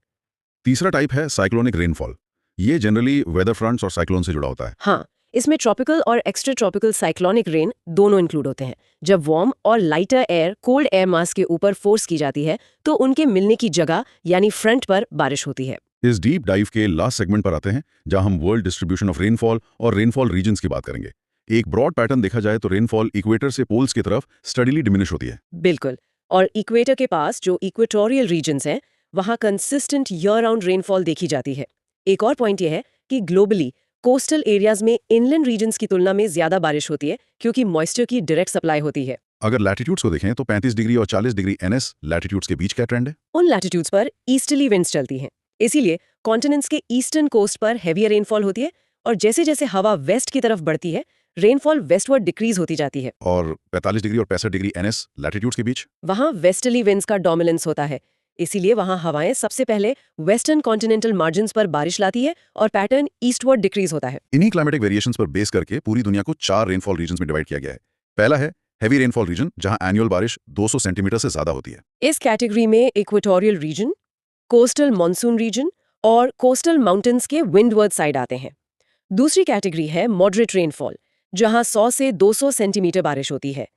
तीसरा टाइप है साइक्लोनिक रेनफॉल। ये जनरली वेदर फ्रंट्स और साइक्लोन से जुड़ा होता है। हाँ, इसमें ट्रॉपिकल और एक्स्ट्रा ट्रॉपिकल साइक्लोनिक रेन दोनों इंक्लूड होते हैं। जब वार्म और लाइटर एयर कोल्ड एयर मास के ऊपर फोर्स की जाती है तो उनके मिलने की जगह यानी फ्रंट पर बारिश होती है। इस डीप डाइव के लास्ट सेगमेंट पर आते हैं, जहां हम वर्ल्ड डिस्ट्रीब्यूशन ऑफ रेनफॉल और रेनफॉल रीजन्स की बात करेंगे। एक ब्रॉड पैटर्न देखा जाए तो रेनफॉल इक्वेटर से पोल्स की तरफ स्टडीली डिमिनिश होती है। बिल्कुल, और इक्वेटर के पास जो इक्वेटोरियल रीजन्स हैं वहां कंसिस्टेंट ईयर राउंड रेनफॉल देखी जाती है। एक और पॉइंट यह है कि ग्लोबली कोस्टल एरियाज में इनलैंड रीजन्स की तुलना में ज्यादा बारिश होती है, क्योंकि मॉइस्चर की डायरेक्ट सप्लाई होती है। अगर लैटिट्यूड्स को देखें तो 35 डिग्री और 40 डिग्री एनएस लैटिट्यूड्स के बीच क्या ट्रेंड है? उन लैटिट्यूड्स पर ईस्टर्ली विंड्स चलती हैं, इसीलिए कॉन्टिनेंट्स के ईस्टर्न कोस्ट पर हैवियर रेनफॉल होती है, और जैसे जैसे हवा वेस्ट की तरफ बढ़ती है रेनफॉल वेस्टवर्ड डिक्रीज होती जाती है। और 45 डिग्री और 65 डिग्री एनएस लैटिट्यूड्स के बीच वहां वेस्टर्ली विंड्स का डोमिनेंस होता है, इसीलिए वहां हवाएं सबसे पहले वेस्टर्न कॉन्टिनेंटल मार्जिन्स पर बारिश लाती है और पैटर्न ईस्टवर्ड डिक्रीज होता है। इन्हीं क्लाइमेटिक वेरिएशंस पर बेस करके पूरी दुनिया को 4 रेनफॉल रीजन्स में डिवाइड किया गया है। पहला है हैवी रेनफॉल रीजन, जहां एनुअल बारिश 200 सेंटीमीटर से ज्यादा होती है। इस कैटेगरी में equatorial region, coastal monsoon region और कोस्टल माउंटेन्स के विंडवर्ड साइड आते हैं। दूसरी कैटेगरी है मॉडरेट रेनफॉल, जहां 100 से 200 सेंटीमीटर बारिश होती है।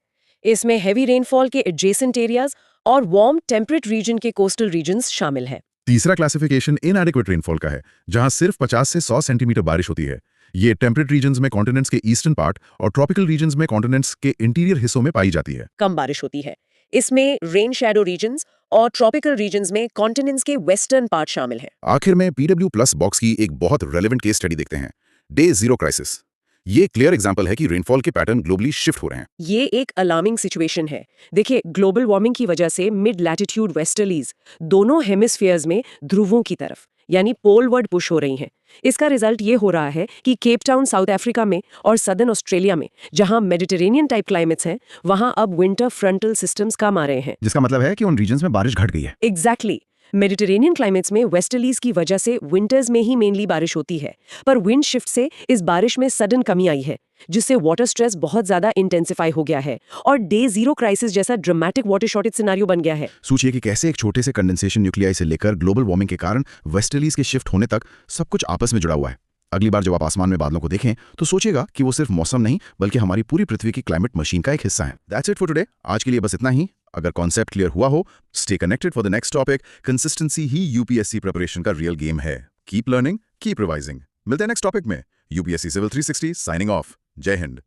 इसमें हैवी रेनफॉल के एडजेसेंट एरियाज और वार्म टेम्परेट रीजन के कोस्टल रीजन्स शामिल हैं। तीसरा क्लासिफिकेशन इनएडिक्वेट रेनफॉल का है, जहां सिर्फ 50 से 100 सेंटीमीटर बारिश होती है। ये टेम्परेट रीजन्स में कॉन्टिनेंट्स के ईस्टर्न पार्ट और ट्रॉपिकल रीजन्स में कॉन्टिनेंट्स के इंटीरियर हिस्सों में पाई जाती है। कम बारिश होती है। इसमें रेन शैडो रीजन्स और ट्रॉपिकल रीजन्स में कॉन्टिनेंट्स के वेस्टर्न पार्ट शामिल है। आखिर में PW+ बॉक्स की एक बहुत रेलेवेंट केस स्टडी देखते हैं, डे जीरो क्राइसिस। ये क्लियर एग्जांपल है कि रेनफॉल के पैटर्न ग्लोबली शिफ्ट हो रहे हैं। ये एक अलार्मिंग सिचुएशन है। देखिए, ग्लोबल वार्मिंग की वजह से मिड लैटिट्यूड वेस्टर्लीज दोनों हेमिस्फीयर्स में ध्रुवों की तरफ यानी पोलवर्ड पुश हो रही हैं। इसका रिजल्ट ये हो रहा है कि केप टाउन साउथ अफ्रीका में और सदर्न ऑस्ट्रेलिया में, जहां मेडिटेरेनियन टाइप क्लाइमेट्स हैं, वहां अब विंटर फ्रंटल सिस्टम्स काम आ रहे हैं। जिसका मतलब है कि उन रीजन्स में बारिश घट गई है। एग्जैक्टली। मेडिटेरेनियन क्लाइमेट्स में वेस्टर्लीज की वजह से विंटर्स में ही मेनली बारिश होती है, पर विंड शिफ्ट से इस बारिश में सडन कमी आई है, जिससे वाटर स्ट्रेस बहुत ज्यादा इंटेंसिफाई हो गया है और डे जीरो क्राइसिस जैसा ड्रामेटिक वाटर शॉर्टेज सिनेरियो बन गया है। सोचिए कि कैसे एक छोटे से कंडेंसेशन न्यूक्लियाई से लेकर ग्लोबल वार्मिंग के कारण वेस्टर्लीज के शिफ्ट होने तक सब कुछ आपस में जुड़ा हुआ है। अगली बार जब आप आसमान में बादलों को देखें तो सोचिएगा कि वो सिर्फ मौसम नहीं बल्कि हमारी पूरी पृथ्वी की क्लाइमेट मशीन का एक हिस्सा है। That's it for today. आज के लिए बस इतना ही। अगर कॉन्सेप्ट क्लियर हुआ हो, stay connected for the next topic. Consistency ही यूपीएससी प्रिपरेशन का रियल गेम है। Keep learning, keep revising. मिलते हैं नेक्स्ट टॉपिक में। UPSC civil 360 signing off. जय हिंद।